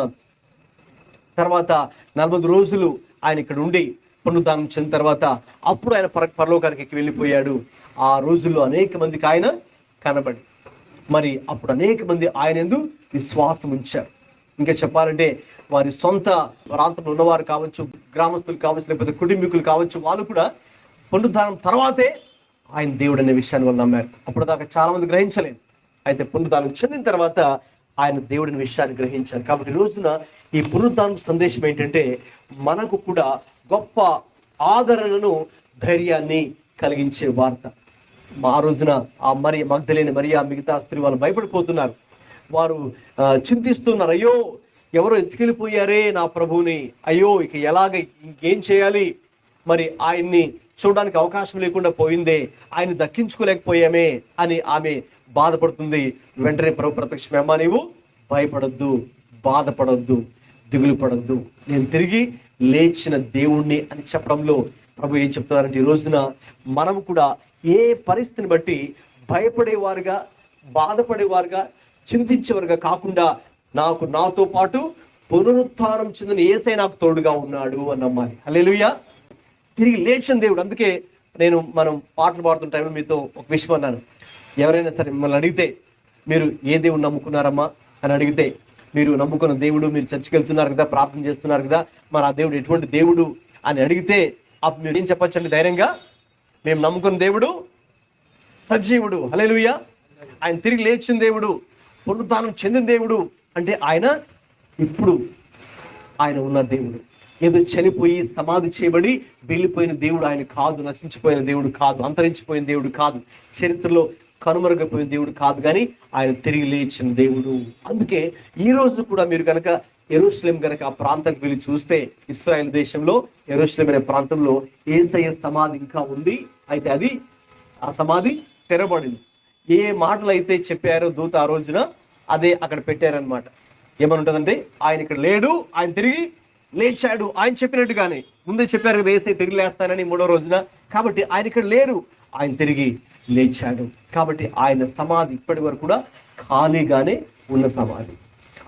తర్వాత 40 రోజులు ఆయన ఇక్కడ ఉండి పునరుద్ధానం చెందిన తర్వాత అప్పుడు ఆయన పరలోకానికి వెళ్ళిపోయాడు. ఆ రోజుల్లో అనేక మందికి ఆయన కనబడి మరి అప్పుడు అనేక మంది ఆయన యందు విశ్వాసం ఉంచారు. ఇంకా చెప్పాలంటే వారి సొంత ప్రాంతంలో ఉన్నవారు కావచ్చు, గ్రామస్తులు కావచ్చు, లేకపోతే కుటుంబీకులు కావచ్చు, వాళ్ళు కూడా పునరుద్ధానం తర్వాతే ఆయన దేవుడు అనే విషయాన్ని వాళ్ళు నమ్మారు. అప్పుడు దాకా చాలా మంది గ్రహించలేదు. అయితే పునరుద్ధానం చెందిన తర్వాత ఆయన దేవుడిని విషయాన్ని గ్రహించారు. కాబట్టి ఈ రోజున ఈ పునరుద్ధానం సందేశం ఏంటంటే మనకు కూడా గొప్ప ఆదరణను, ధైర్యాన్ని కలిగించే వార్త. ఆ రోజున ఆ మగ్దలేని మరియా మిగతా స్త్రీ వాళ్ళు భయపడిపోతున్నారు. వారు చింతిస్తున్నారు, అయ్యో ఎవరో ఎత్తుకెళ్ళిపోయారే నా ప్రభువుని, అయ్యో ఇక ఇంకేం చేయాలి, మరి ఆయన్ని చూడడానికి అవకాశం లేకుండా పోయిందే, ఆయన దక్కించుకోలేకపోయామే అని ఆమె బాధపడుతుంది. వెంటనే ప్రభు ప్రత్యక్షమే, అమ్మా నీవు భయపడొద్దు, బాధపడొద్దు, దిగులు పడొద్దు, నేను తిరిగి లేచిన దేవుణ్ణి అని చెప్పడంలో ప్రభు ఏం చెప్తున్నారంటే ఈ రోజున మనం కూడా ఏ పరిస్థితిని బట్టి భయపడేవారుగా, బాధపడేవారుగా, చింతించేవారుగా కాకుండా నాతో పాటు పునరుత్థానం చెందిన యేసయ్య నాకు తోడుగా ఉన్నాడు అని నమ్మాలి. హల్లెలూయా. తిరిగి లేచిన దేవుడు. అందుకే మనం పాటలు పాడుతున్న టైంలో మీతో ఒక విషయం అన్నాను. ఎవరైనా సరే మిమ్మల్ని అడిగితే మీరు ఏ దేవుడు నమ్ముకున్నారమ్మా అని అడిగితే, మీరు నమ్ముకున్న దేవుడు, మీరు చర్చికి వెళ్తున్నారు కదా, ప్రార్థన చేస్తున్నారు కదా, మరి ఆ దేవుడు ఎటువంటి దేవుడు అని అడిగితే అప్పుడు మీరు ఏం చెప్పొచ్చండి ధైర్యంగా? మేము నమ్ముకున్న దేవుడు సజీవుడు, హల్లెలూయా, ఆయన తిరిగి లేచిన దేవుడు, పునరుద్ధానం చెందిన దేవుడు. అంటే ఆయన ఇప్పుడు ఆయన ఉన్న దేవుడు. ఏదో చనిపోయి సమాధి చేయబడి వెళ్ళిపోయిన దేవుడు ఆయన కాదు, నశించిపోయిన దేవుడు కాదు, అంతరించిపోయిన దేవుడు కాదు, చరిత్రలో కనుమరుగైపోయిన దేవుడు కాదు, కానీ ఆయన తిరిగి లేచిన దేవుడు. అందుకే ఈ రోజు కూడా మీరు కనుక యెరూషలేం కనుక ఆ ప్రాంతానికి వెళ్ళి చూస్తే, ఇశ్రాయేల్ దేశంలో యెరూషలేం అనే ప్రాంతంలో యేసయ్య సమాధి ఇంకా ఉంది. అయితే ఆ సమాధి తెరబడింది. ఏ మాటలు అయితే చెప్పారో దూత ఆ రోజున అదే అక్కడ పెట్టారనమాట. ఏమని ఉంటుందంటే, ఆయన ఇక్కడ లేడు, ఆయన తిరిగి లేచాడు. ఆయన చెప్పినట్టుగానే ముందే చెప్పారు కదా, యేసయ్య తిరిగి లేస్తానని 3వ రోజున. కాబట్టి ఆయన ఇక్కడ లేరు, ఆయన తిరిగి లేచాడు. కాబట్టి ఆయన సమాధి ఇప్పటి వరకు కూడా ఖాళీగానే ఉన్న సమాధి.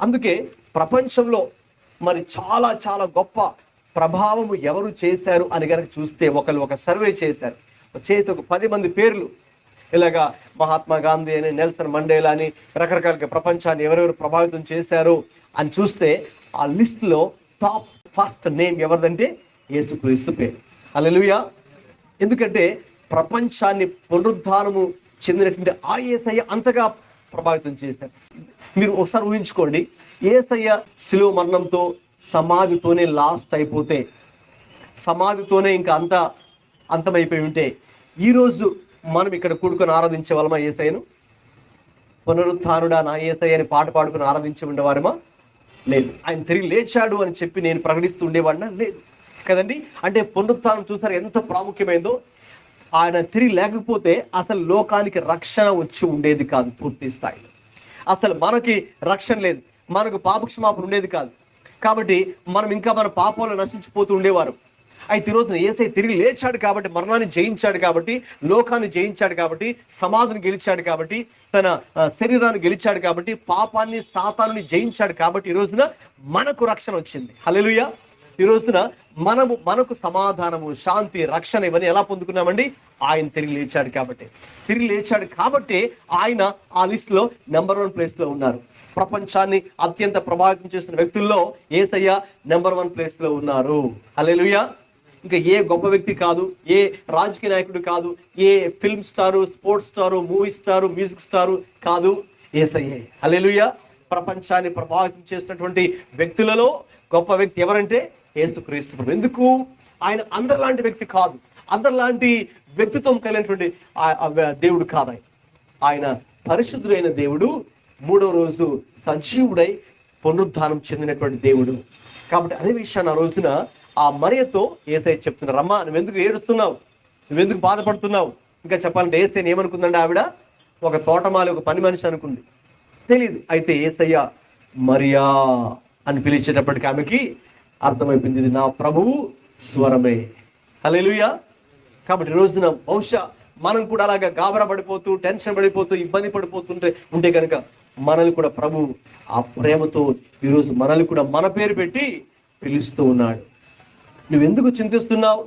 అందుకే ప్రపంచంలో మరి చాలా చాలా గొప్ప ప్రభావము ఎవరు చేశారు అని కనుక చూస్తే, ఒక సర్వే చేశారు. చేసి ఒక 10 మంది పేర్లు, ఇలాగా మహాత్మా గాంధీ అని, నెల్సన్ మండేలా అని, రకరకాలుగా ప్రపంచాన్ని ఎవరెవరు ప్రభావితం చేశారు అని చూస్తే ఆ లిస్టులో టాప్ ఫస్ట్ నేమ్ ఎవరిదంటే యేసుక్రీస్తు పేరు. హల్లెలూయా. ఎందుకంటే ప్రపంచాన్ని పునరుద్ధానము చెందినటువంటి ఆ యేసయ్య అంతగా ప్రభావితం చేశారు. మీరు ఒకసారి ఊహించుకోండి, యేసయ్య శిలువ మరణంతో సమాధితోనే లాస్ట్ అయిపోతే, సమాధితోనే ఇంకా అంతమైపోయి ఉంటే, ఈరోజు మనం ఇక్కడ కూడుకొని ఆరాధించే వాళ్ళమా యేసయ్యను? పునరుత్థానుడా నా యేసయ్య అని పాట పాడుకొని ఆరాధించి ఉండేవారమా? లేదు. ఆయన తిరిగి లేచాడు అని చెప్పి నేను ప్రకటిస్తూ ఉండేవాడినా? లేదు కదండి. అంటే పునరుత్థానం చూసారు ఎంత ప్రాముఖ్యమైందో. ఆయన తిరిగి లేకపోతే అసలు లోకానికి రక్షణ వచ్చి ఉండేది కాదు పూర్తి స్థాయిలో. అసలు మనకి రక్షణ లేదు, మనకు పాపక్షమాపణ ఉండేది కాదు. కాబట్టి మనం ఇంకా మన పాపాలు నశించిపోతూ ఉండేవారు. అయితే ఈరోజున యేసయ్య తిరిగి లేచాడు కాబట్టి, మరణాన్ని జయించాడు కాబట్టి, లోకాన్ని జయించాడు కాబట్టి, సమాధిని గెలిచాడు కాబట్టి, తన శరీరాన్ని గెలిచాడు కాబట్టి, పాపాన్ని సాతానుని జయించాడు కాబట్టి ఈ రోజున మనకు రక్షణ వచ్చింది. హల్లెలూయా. ఈ రోజున మనకు సమాధానము, శాంతి, రక్షణ ఇవన్నీ ఎలా పొందుకున్నామండి? ఆయన తిరిగి లేచాడు కాబట్టి. తిరిగి లేచాడు కాబట్టి ఆయన ఆ లిస్ట్ లో నెంబర్ 1 ప్లేస్ లో ఉన్నారు. ప్రపంచాన్ని అత్యంత ప్రభావితం చేస్తున్న వ్యక్తుల్లో యేసయ్య నెంబర్ 1 ప్లేస్ లో ఉన్నారు. హల్లెలూయా. ఇంకా ఏ గొప్ప వ్యక్తి కాదు, ఏ రాజకీయ నాయకుడు కాదు, ఏ film star, sports star, movie star, music star కాదు, యేసయ్యే. హల్లెలూయా. ప్రపంచాన్ని ప్రభావితం చేసినటువంటి వ్యక్తులలో గొప్ప వ్యక్తి ఎవరంటే యేసుక్రీస్తు. ఎందుకు? ఆయన అందరిలాంటి వ్యక్తి కాదు, అందరిలాంటి వ్యక్తిత్వం కలిగినటువంటి దేవుడు కాదు. ఆయన పరిశుద్ధుడైన దేవుడు, 3వ రోజు సజీవుడై పునరుద్ధానం చెందినటువంటి దేవుడు. కాబట్టి అదే విషయాన్ని ఆ రోజున ఆ మరియతో యేసయ్య చెప్తున్నారు, అమ్మా నువ్వెందుకు ఏడుస్తున్నావు, నువ్వెందుకు బాధపడుతున్నావు? ఇంకా చెప్పాలంటే యేసయ్యని ఏమనుకుందండి ఆవిడ? ఒక తోటమాలి, ఒక పని మనిషి అనుకుంది, తెలీదు. అయితే యేసయ్య మరియా అని పిలిచేటప్పటికి ఆమెకి అర్థమైపోయింది, ఇది నా ప్రభువు స్వరమే. హల్లెలూయా. కాబట్టి రోజున బహుశా మనం కూడా అలాగా గాబరా పడిపోతూ టెన్షన్ పడిపోతూ ఇబ్బంది ఉంటే కనుక మనల్ని కూడా ప్రభు ఆ ప్రేమతో ఈరోజు మనల్ని కూడా మన పేరు పెట్టి పిలుస్తూ ఉన్నాడు. నువ్వెందుకు చింతిస్తున్నావు?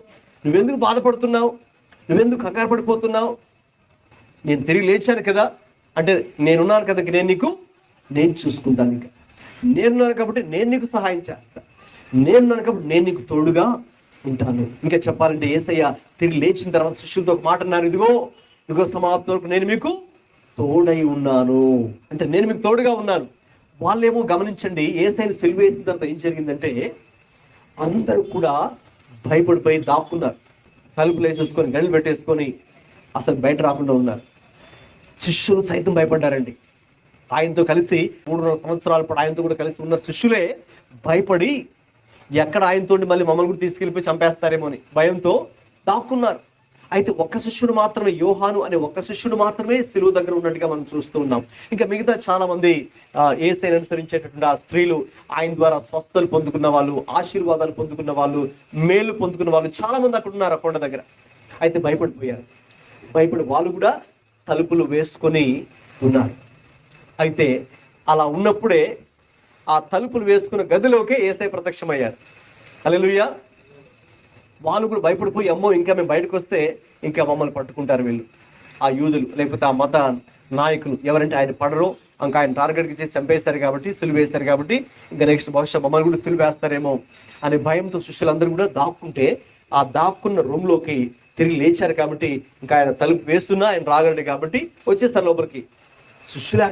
నువ్వెందుకు బాధపడుతున్నావు? నువ్వెందుకు కంగారు పడిపోతున్నావు? నేను తిరిగి లేచాను కదా, అంటే నేనున్నాను కదా, నేను చూసుకుంటాను. ఇంకా నేనున్నాను కాబట్టి నేను నీకు సహాయం చేస్తాను. నేనున్నాను కాబట్టి నేను నీకు తోడుగా ఉంటాను. ఇంకా చెప్పాలంటే యేసయ్య తిరిగి లేచిన తర్వాత శిష్యులతో ఒక మాట అన్నారు, ఇదిగో సమాప్తి వరకు నేను మీకు తోడై ఉన్నాను. అంటే నేను మీకు తోడుగా ఉన్నాను. వాళ్ళేమో గమనించండి, యేసయ్యను సిలువ వేసిన తర్వాత ఏం జరిగిందంటే అందరూ కూడా భయపడిపోయి దాక్కున్నారు. తలుపులు వేసేసుకొని గంటలు పెట్టేసుకొని అసలు బయట రాకుండా ఉన్నారు. శిష్యులు సైతం భయపడ్డారండి. ఆయనతో కలిసి 3.5 సంవత్సరాల పాటు ఆయనతో కూడా కలిసి ఉన్న శిష్యులే భయపడి ఎక్కడ ఆయనతో మళ్ళీ మమ్మల్ని కూడా తీసుకెళ్ళిపోయి చంపేస్తారేమో అని భయంతో దాక్కున్నారు. అయితే ఒక్క శిష్యుడు మాత్రమే, యోహాను అనే ఒక్క శిష్యుడు మాత్రమే సిలువ దగ్గర ఉన్నట్టుగా మనం చూస్తూ ఉన్నాం. ఇంకా మిగతా చాలా మంది యేసయ్యను అనుసరించేటటువంటి ఆ స్త్రీలు, ఆయన ద్వారా స్వస్థతలు పొందుకున్న వాళ్ళు, ఆశీర్వాదాలు పొందుకున్న వాళ్ళు, మేలు పొందుకున్న వాళ్ళు చాలా మంది అక్కడ ఉన్నారు ఆ కొండ దగ్గర. అయితే భయపడి వాళ్ళు కూడా తలుపులు వేసుకొని ఉన్నారు. అయితే అలా ఉన్నప్పుడే ఆ తలుపులు వేసుకున్న గదిలోకే యేసయ్య ప్రత్యక్షమయ్యారు. హల్లెలూయా. వాళ్ళు కూడా భయపడిపోయి, అమ్మో ఇంకా మేము బయటకు వస్తే ఇంకా మమ్మల్ని పట్టుకుంటారు వీళ్ళు, ఆ యూదులు లేకపోతే ఆ మత నాయకులు ఎవరంటే ఆయన పడరో, ఇంకా ఆయన టార్గెట్కి చేసి చంపేశారు కాబట్టి, సిలువ వేశారు కాబట్టి ఇంకా నెక్స్ట్ బహుశా మమ్మల్ని కూడా సిలువ వేస్తారేమో అనే భయంతో శిష్యులందరూ కూడా దాక్కుంటే, ఆ దాక్కున్న రూమ్లోకి తిరిగి లేచారు కాబట్టి ఇంకా ఆయన తలుపు వేస్తున్నా ఆయన రాగలడు కాబట్టి వచ్చేసారు లోపలికి. శిష్యులే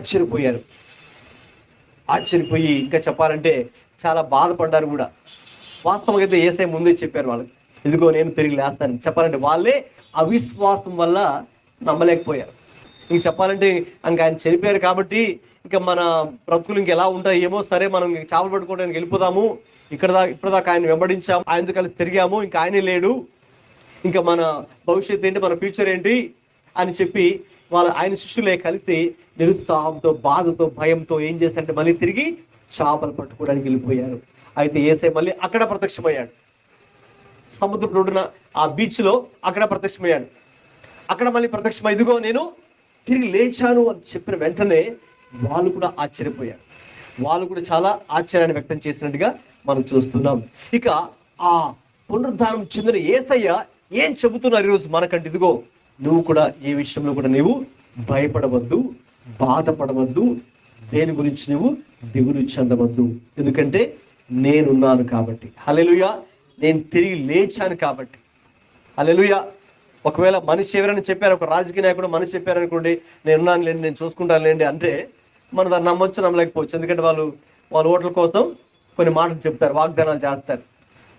ఆశ్చర్యపోయి ఇంకా చెప్పాలంటే చాలా బాధపడ్డారు కూడా. వాస్తవంగా అయితే యేసయ్య ముందే చెప్పారు వాళ్ళకి, ఇదిగో నేను తిరిగి లేస్తాను. చెప్పాలంటే వాళ్ళే అవిశ్వాసం వల్ల నమ్మలేకపోయారు. ఇంక చెప్పాలంటే ఇంకా ఆయన చనిపోయారు కాబట్టి ఇంకా మన బ్రతుకులు ఇంక ఎలా ఉంటాయి ఏమో, సరే మనం చేపలు పట్టుకోవడానికి వెళ్ళిపోదాము, ఇప్పటిదాకా ఆయన వెంబడించాము, ఆయనతో కలిసి తిరిగాము, ఇంకా ఆయనే లేడు, ఇంకా మన భవిష్యత్తు ఏంటి, మన ఫ్యూచర్ ఏంటి అని చెప్పి ఆయన శిష్యులే కలిసి నిరుత్సాహంతో, బాధతో, భయంతో ఏం చేశారంటే మళ్ళీ తిరిగి చేపలు పట్టుకోవడానికి వెళ్ళిపోయారు. అయితే యేసయ్య మళ్ళీ అక్కడ ప్రత్యక్షమయ్యాడు. సముద్రం రోడ్డున ఆ బీచ్ లో అక్కడ ప్రత్యక్షమయ్యాడు. అక్కడ మళ్ళీ ప్రత్యక్షమై ఇదిగో నేను తిరిగి లేచాను అని చెప్పిన వెంటనే వాళ్ళు కూడా ఆశ్చర్యపోయారు. వాళ్ళు కూడా చాలా ఆశ్చర్యాన్ని వ్యక్తం చేసినట్టుగా మనం చూస్తున్నాం. ఇక ఆ పునరుద్ధానం చెందిన యేసయ్య ఏం చెబుతున్నారు ఈరోజు మనకంటే, ఇదిగో నువ్వు కూడా ఏ విషయంలో కూడా నువ్వు భయపడవద్దు, బాధపడవద్దు, దేని గురించి నువ్వు దిగులు చెందవద్దు, ఎందుకంటే నేనున్నాను కాబట్టి. హల్లెలూయా. నేను తిరిగి లేచాను కాబట్టి. హల్లెలూయా. ఒకవేళ మనిషి ఎవరైనా చెప్పారు, ఒక రాజకీయ నాయకుడు మనిషి చెప్పారనుకోండి, నేనున్నాను లేండి, నేను చూసుకుంటాను లేండి అంటే మనం దాన్ని నమ్మొచ్చు, నమ్మలేకపోవచ్చు. ఎందుకంటే వాళ్ళ ఓట్ల కోసం కొన్ని మాటలు చెప్తారు, వాగ్దానాలు చేస్తారు.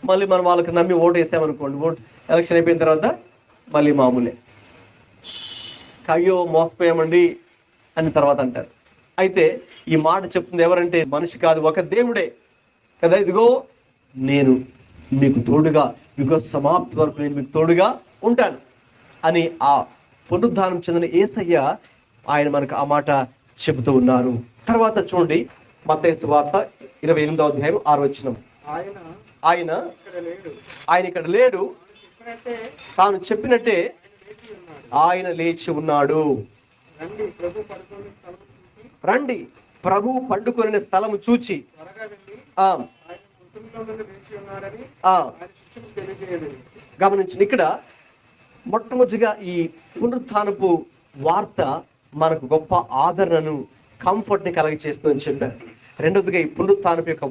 మళ్ళీ మనం వాళ్ళకి నమ్మి ఓటు వేసామనుకోండి, ఎలక్షన్ అయిపోయిన తర్వాత మళ్ళీ మామూలే, అయ్యో మోసపోయామండి అని తర్వాత అంటారు. అయితే ఈ మాట చెప్తుంది ఎవరంటే మనిషి కాదు, ఒక దేవుడే కదా. ఇదిగో నేను మీకు తోడుగా, యుగ సమాప్తి వరకు నేను మీకు తోడుగా ఉంటాను అని ఆ పునరుద్ధానం చెందిన యేసయ్య ఆయన మనకు ఆ మాట చెబుతూ ఉన్నారు. తర్వాత చూడండి, మత్తయి సువార్త 28వ అధ్యాయం 6వ వచనం. ఆయన ఇక్కడ లేడు, తాను చెప్పినట్టే ఆయన లేచి ఉన్నాడు. రండి, ప్రభు పండుకొనిన స్థలము చూచి గమనించండి. ఇక్కడ మొట్టమొదటిగా ఈ పునరుత్థానపు వార్త మనకు గొప్ప ఆదరణను, కంఫర్ట్ ని కలగచేస్తుందని చెప్పారు. రెండవదిగా ఈ పునరుత్థానపు యొక్క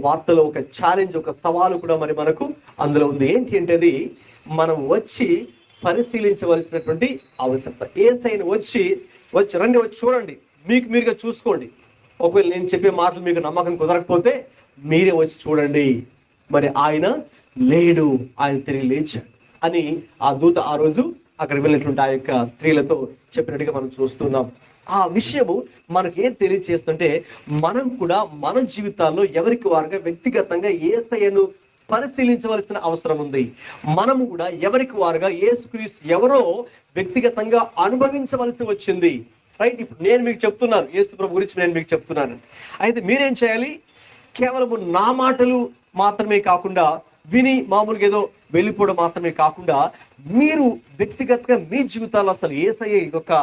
వార్తలో ఒక ఛాలెంజ్, ఒక సవాలు కూడా మరి మనకు అందులో ఉంది. ఏంటి అంటే అది మనం వచ్చి పరిశీలించవలసినటువంటి అవసరత. యేసయ్యను వచ్చి రండి, వచ్చి చూడండి, మీకు మీరుగా చూసుకోండి. ఒకవేళ నేను చెప్పే మాటలు మీకు నమ్మకం కుదరకపోతే మీరే వచ్చి చూడండి, మరి ఆయన లేడు, ఆయన తిరిగి లేచాడు అని ఆ దూత ఆ రోజు అక్కడికి వెళ్ళినటువంటి ఆ యొక్క స్త్రీలతో చెప్పినట్టుగా మనం చూస్తున్నాం. ఆ విషయము మనకు ఏం తెలియజేస్తుంటే, మనం కూడా మన జీవితాల్లో ఎవరికి వారుగా వ్యక్తిగతంగా యేసయ్యను పరిశీలించవలసిన అవసరం ఉంది. మనము కూడా ఎవరికి వారుగా యేసుక్రీస్తు ఎవరో వ్యక్తిగతంగా అనుభవించవలసి వచ్చింది. రైట్. ఇప్పుడు నేను మీకు చెప్తున్నాను, యేసు ప్రభు గురించి నేను మీకు చెప్తున్నాను. అయితే మీరేం చేయాలి? కేవలము నా మాటలు మాత్రమే కాకుండా విని మామూలుగా ఏదో వెళ్ళిపోవడం మాత్రమే కాకుండా మీరు వ్యక్తిగతంగా మీ జీవితాల్లో అసలు యేసయ్య యొక్క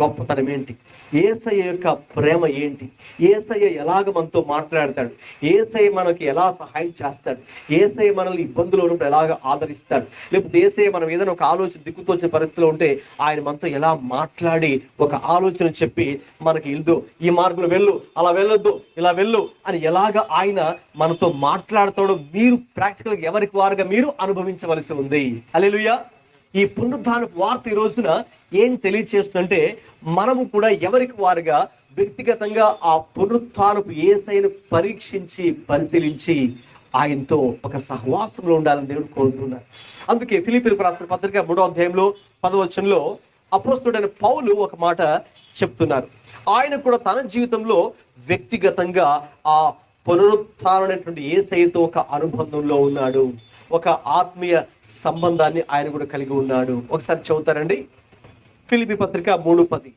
గొప్పతనం ఏంటి, యేసయ్య యొక్క ప్రేమ ఏంటి, యేసయ్య ఎలాగ మనతో మాట్లాడతాడు, యేసయ్య మనకి ఎలా సహాయం చేస్తాడు, యేసయ్య మనల్ని ఇబ్బందులు ఉన్నప్పుడు ఎలాగ ఆదరిస్తాడు, లేకపోతే యేసయ్య మనం ఏదైనా ఒక ఆలోచన దిక్కుతోచే పరిస్థితిలో ఉంటే ఆయన మనతో ఎలా మాట్లాడి ఒక ఆలోచన చెప్పి మనకి ఇల్దు ఈ మార్గంలో వెళ్ళు, అలా వెళ్ళొద్దు, ఇలా వెళ్ళు అని ఎలాగ ఆయన మనతో మాట్లాడతాడో మీరు ప్రాక్టికల్గా ఎవరికి వారుగా మీరు అనుభవించవలసి ఉంది. హల్లెలూయా. ఈ పునరుద్ధానపు వార్త ఈ రోజున ఏం తెలియచేస్తుందంటే మనము కూడా ఎవరికి వారుగా వ్యక్తిగతంగా ఆ పునరుత్థానపు యేసయ్యను పరీక్షించి పరిశీలించి ఆయనతో ఒక సహవాసంలో ఉండాలని దేవుడు కోరుతున్నారు. అందుకే ఫిలిప్పీయులకు రాసిన పత్రిక 3వ అధ్యాయంలో 10వ వచనంలో అపోస్తలుడైన పౌలు ఒక మాట చెప్తున్నారు. ఆయన కూడా తన జీవితంలో వ్యక్తిగతంగా ఆ పునరుత్థానమైనటువంటి యేసయ్యతో ఒక అనుబంధంలో ఉన్నాడు, ఒక ఆత్మీయ సంబంధాన్ని ఆయన కూడా కలిగి ఉన్నాడు. ఒకసారి చదువుతారండి, ఫిలిప్పీ పత్రిక 3:10.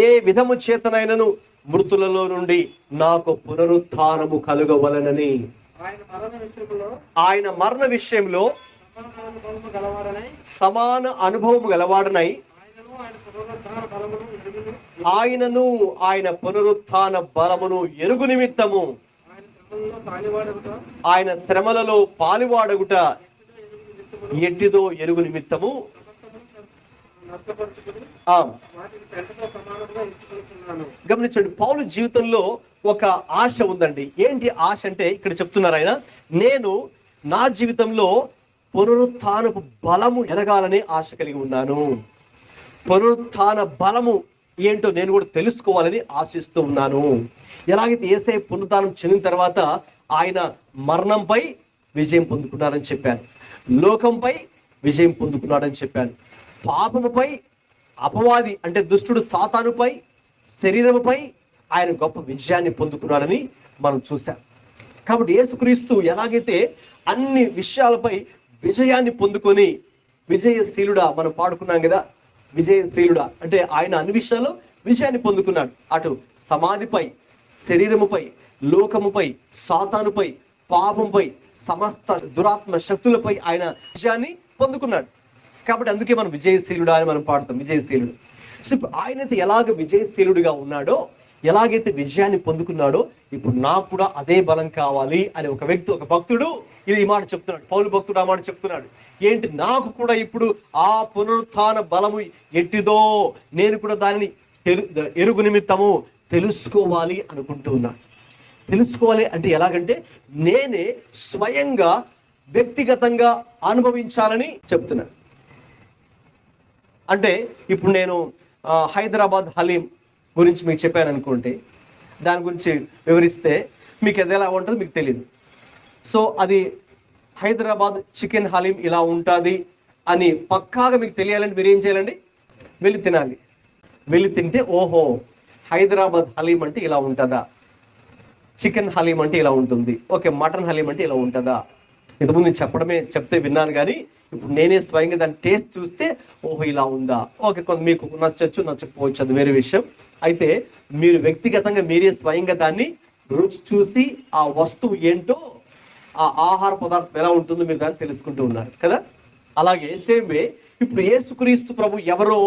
ఏ విధము చేతనైనను మృతులలో నుండి నాకు పునరుత్థానము కలుగవలనని ఆయన మరణ విషయంలో సమాన అనుభవము గలవాడనై ఆయనను ఆయన పునరుత్థాన బలమును ఎరుగు నిమిత్తము ఆయన శ్రమలలో పాలువాడగుట ఎట్టిదో ఎరుగు నిమిత్తము గమనించండి, పౌలు జీవితంలో ఒక ఆశ ఉందండి. ఏంటి ఆశ అంటే ఇక్కడ చెప్తున్నారు ఆయన, నేను నా జీవితంలో పునరుత్థానపు బలము ఎరగాలని ఆశ కలిగి ఉన్నాను, పునరుత్థాన బలము ఏంటో నేను కూడా తెలుసుకోవాలని ఆశిస్తూ ఉన్నాను. ఎలాగైతే యేసయ్య పునరుత్థానం చెందిన తర్వాత ఆయన మరణంపై విజయం పొందుకున్నారని చెప్పాను, లోకంపై విజయం పొందుకున్నాడని చెప్పాను, పాపముపై అపవాది అంటే దుష్టుడు సాతానుపై శరీరముపై ఆయన గొప్ప విజయాన్ని పొందుకున్నాడని మనం చూసాం. కాబట్టి యేసుక్రీస్తు ఎలాగైతే అన్ని విషయాలపై విజయాన్ని పొందుకొని విజయశీలుడా మనం పాడుకున్నాం కదా, విజయశీలుడా అంటే ఆయన అన్ని విషయాల్లో విజయాన్ని పొందుకున్నాడు. అటు సమాధిపై, శరీరముపై, లోకముపై, సాతానుపై, పాపంపై, సమస్త దురాత్మ శక్తులపై ఆయన విజయాన్ని పొందుకున్నాడు. కాబట్టి అందుకే మనం విజయశీలుడా అని మనం పాడుతాం, విజయశీలుడు. సో ఇప్పుడు ఆయనైతే ఎలాగ విజయశీలుడిగా ఉన్నాడో, ఎలాగైతే విజయాన్ని పొందుకున్నాడో, ఇప్పుడు నాకు కూడా అదే బలం కావాలి అని ఒక వ్యక్తి, ఒక భక్తుడు ఈ మాట చెప్తున్నాడు. పౌలు భక్తుడు ఆ మాట చెప్తున్నాడు. ఏంటి, నాకు కూడా ఇప్పుడు ఆ పునరుత్థాన బలము ఎట్టిదో నేను కూడా దానిని ఎరుగు నిమిత్తము తెలుసుకోవాలి అనుకుంటూ ఉన్నాను. తెలుసుకోవాలి అంటే ఎలాగంటే నేనే స్వయంగా వ్యక్తిగతంగా అనుభవించాలని చెప్తున్నాను. అంటే ఇప్పుడు నేను హైదరాబాద్ హలీం గురించి మీకు చెప్పాను అనుకోండి, దాని గురించి వివరిస్తే మీకు అది ఎలా ఉంటుందో మీకు తెలియదు. సో అది హైదరాబాద్ చికెన్ హలీం ఇలా ఉంటుంది అని పక్కాగా మీకు తెలియాలంటే మీరు ఏం చేయాలండి, వెళ్ళి తినాలి. వెళ్ళి తింటే ఓహో హైదరాబాద్ హలీం అంటే ఇలా ఉంటుందా, చికెన్ హలీం అంటే ఇలా ఉంటుంది, ఓకే మటన్ హలీం అంటే ఇలా ఉంటుందా. ఇంతకుముందు నేను చెప్తే విన్నాను, కానీ ఇప్పుడు నేనే స్వయంగా దాన్ని టేస్ట్ చూస్తే ఓహో ఇలా ఉందా, ఓకే కొంత మీకు నచ్చచ్చు నచ్చకపోవచ్చు, అది వేరే విషయం. అయితే మీరు వ్యక్తిగతంగా మీరే స్వయంగా దాన్ని రుచి చూసి ఆ వస్తువు ఏంటో, ఆ ఆహార పదార్థం ఎలా ఉంటుందో మీరు దాన్ని తెలుసుకుంటూ ఉన్నారు కదా. అలాగే సేమ్ వే ఇప్పుడు యేసుక్రీస్తు ప్రభు ఎవరో,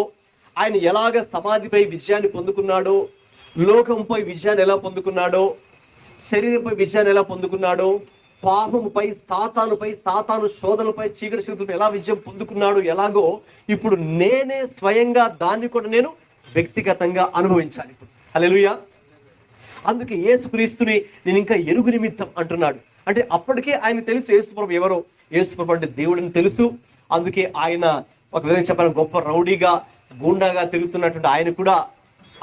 ఆయన ఎలాగ సమాధిపై విజయాన్ని పొందుకున్నాడో, లోకంపై విజయాన్ని ఎలా పొందుకున్నాడో, శరీరంపై విజయాన్ని ఎలా పొందుకున్నాడో, పాపముపై సాతానుపై, సాతాను శోధనపై, చీకటి శక్తులపై ఎలా విజయం పొందుకున్నాడు, ఎలాగో ఇప్పుడు నేనే స్వయంగా దాన్ని కూడా నేను వ్యక్తిగతంగా అనుభవించాలి ఇప్పుడు. హల్లెలూయా. అందుకే యేసుక్రీస్తుని నేను ఇంకా ఎరుగు నిమిత్తం అంటున్నాడు. అంటే అప్పటికే ఆయన తెలుసు యేసుప్రభు ఎవరో, యేసుప్రభు అంటే దేవుడిని తెలుసు. అందుకే ఆయన ఒక విధంగా చెప్పాలని గొప్ప రౌడీగా, గూండాగా తిరుగుతున్నటువంటి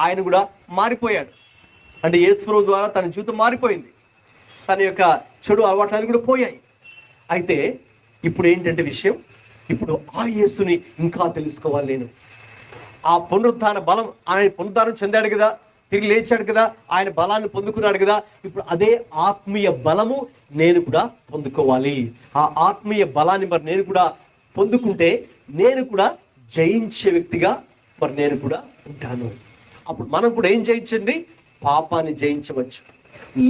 ఆయన కూడా మారిపోయాడు. అంటే యేసుప్రభు ద్వారా తన జీవితం మారిపోయింది, తన యొక్క చెడు అలవాట్లన్నీ కూడా పోయాయి. అయితే ఇప్పుడు ఏంటంటే విషయం, ఇప్పుడు ఆ యేసుని ఇంకా తెలుసుకోవాలి నేను. ఆ పునరుత్థాన బలం, ఆయన పునరుద్ధానం చెందాడు కదా, తిరిగి లేచాడు కదా, ఆయన బలాన్ని పొందుకున్నాడు కదా, ఇప్పుడు అదే ఆత్మీయ బలము నేను కూడా పొందుకోవాలి. ఆ ఆత్మీయ బలాన్ని మరి నేను కూడా పొందుకుంటే నేను కూడా జయించే వ్యక్తిగా మరి నేను కూడా ఉంటాను. అప్పుడు మనం కూడా ఏం జయించండి, పాపాన్ని జయించవచ్చు,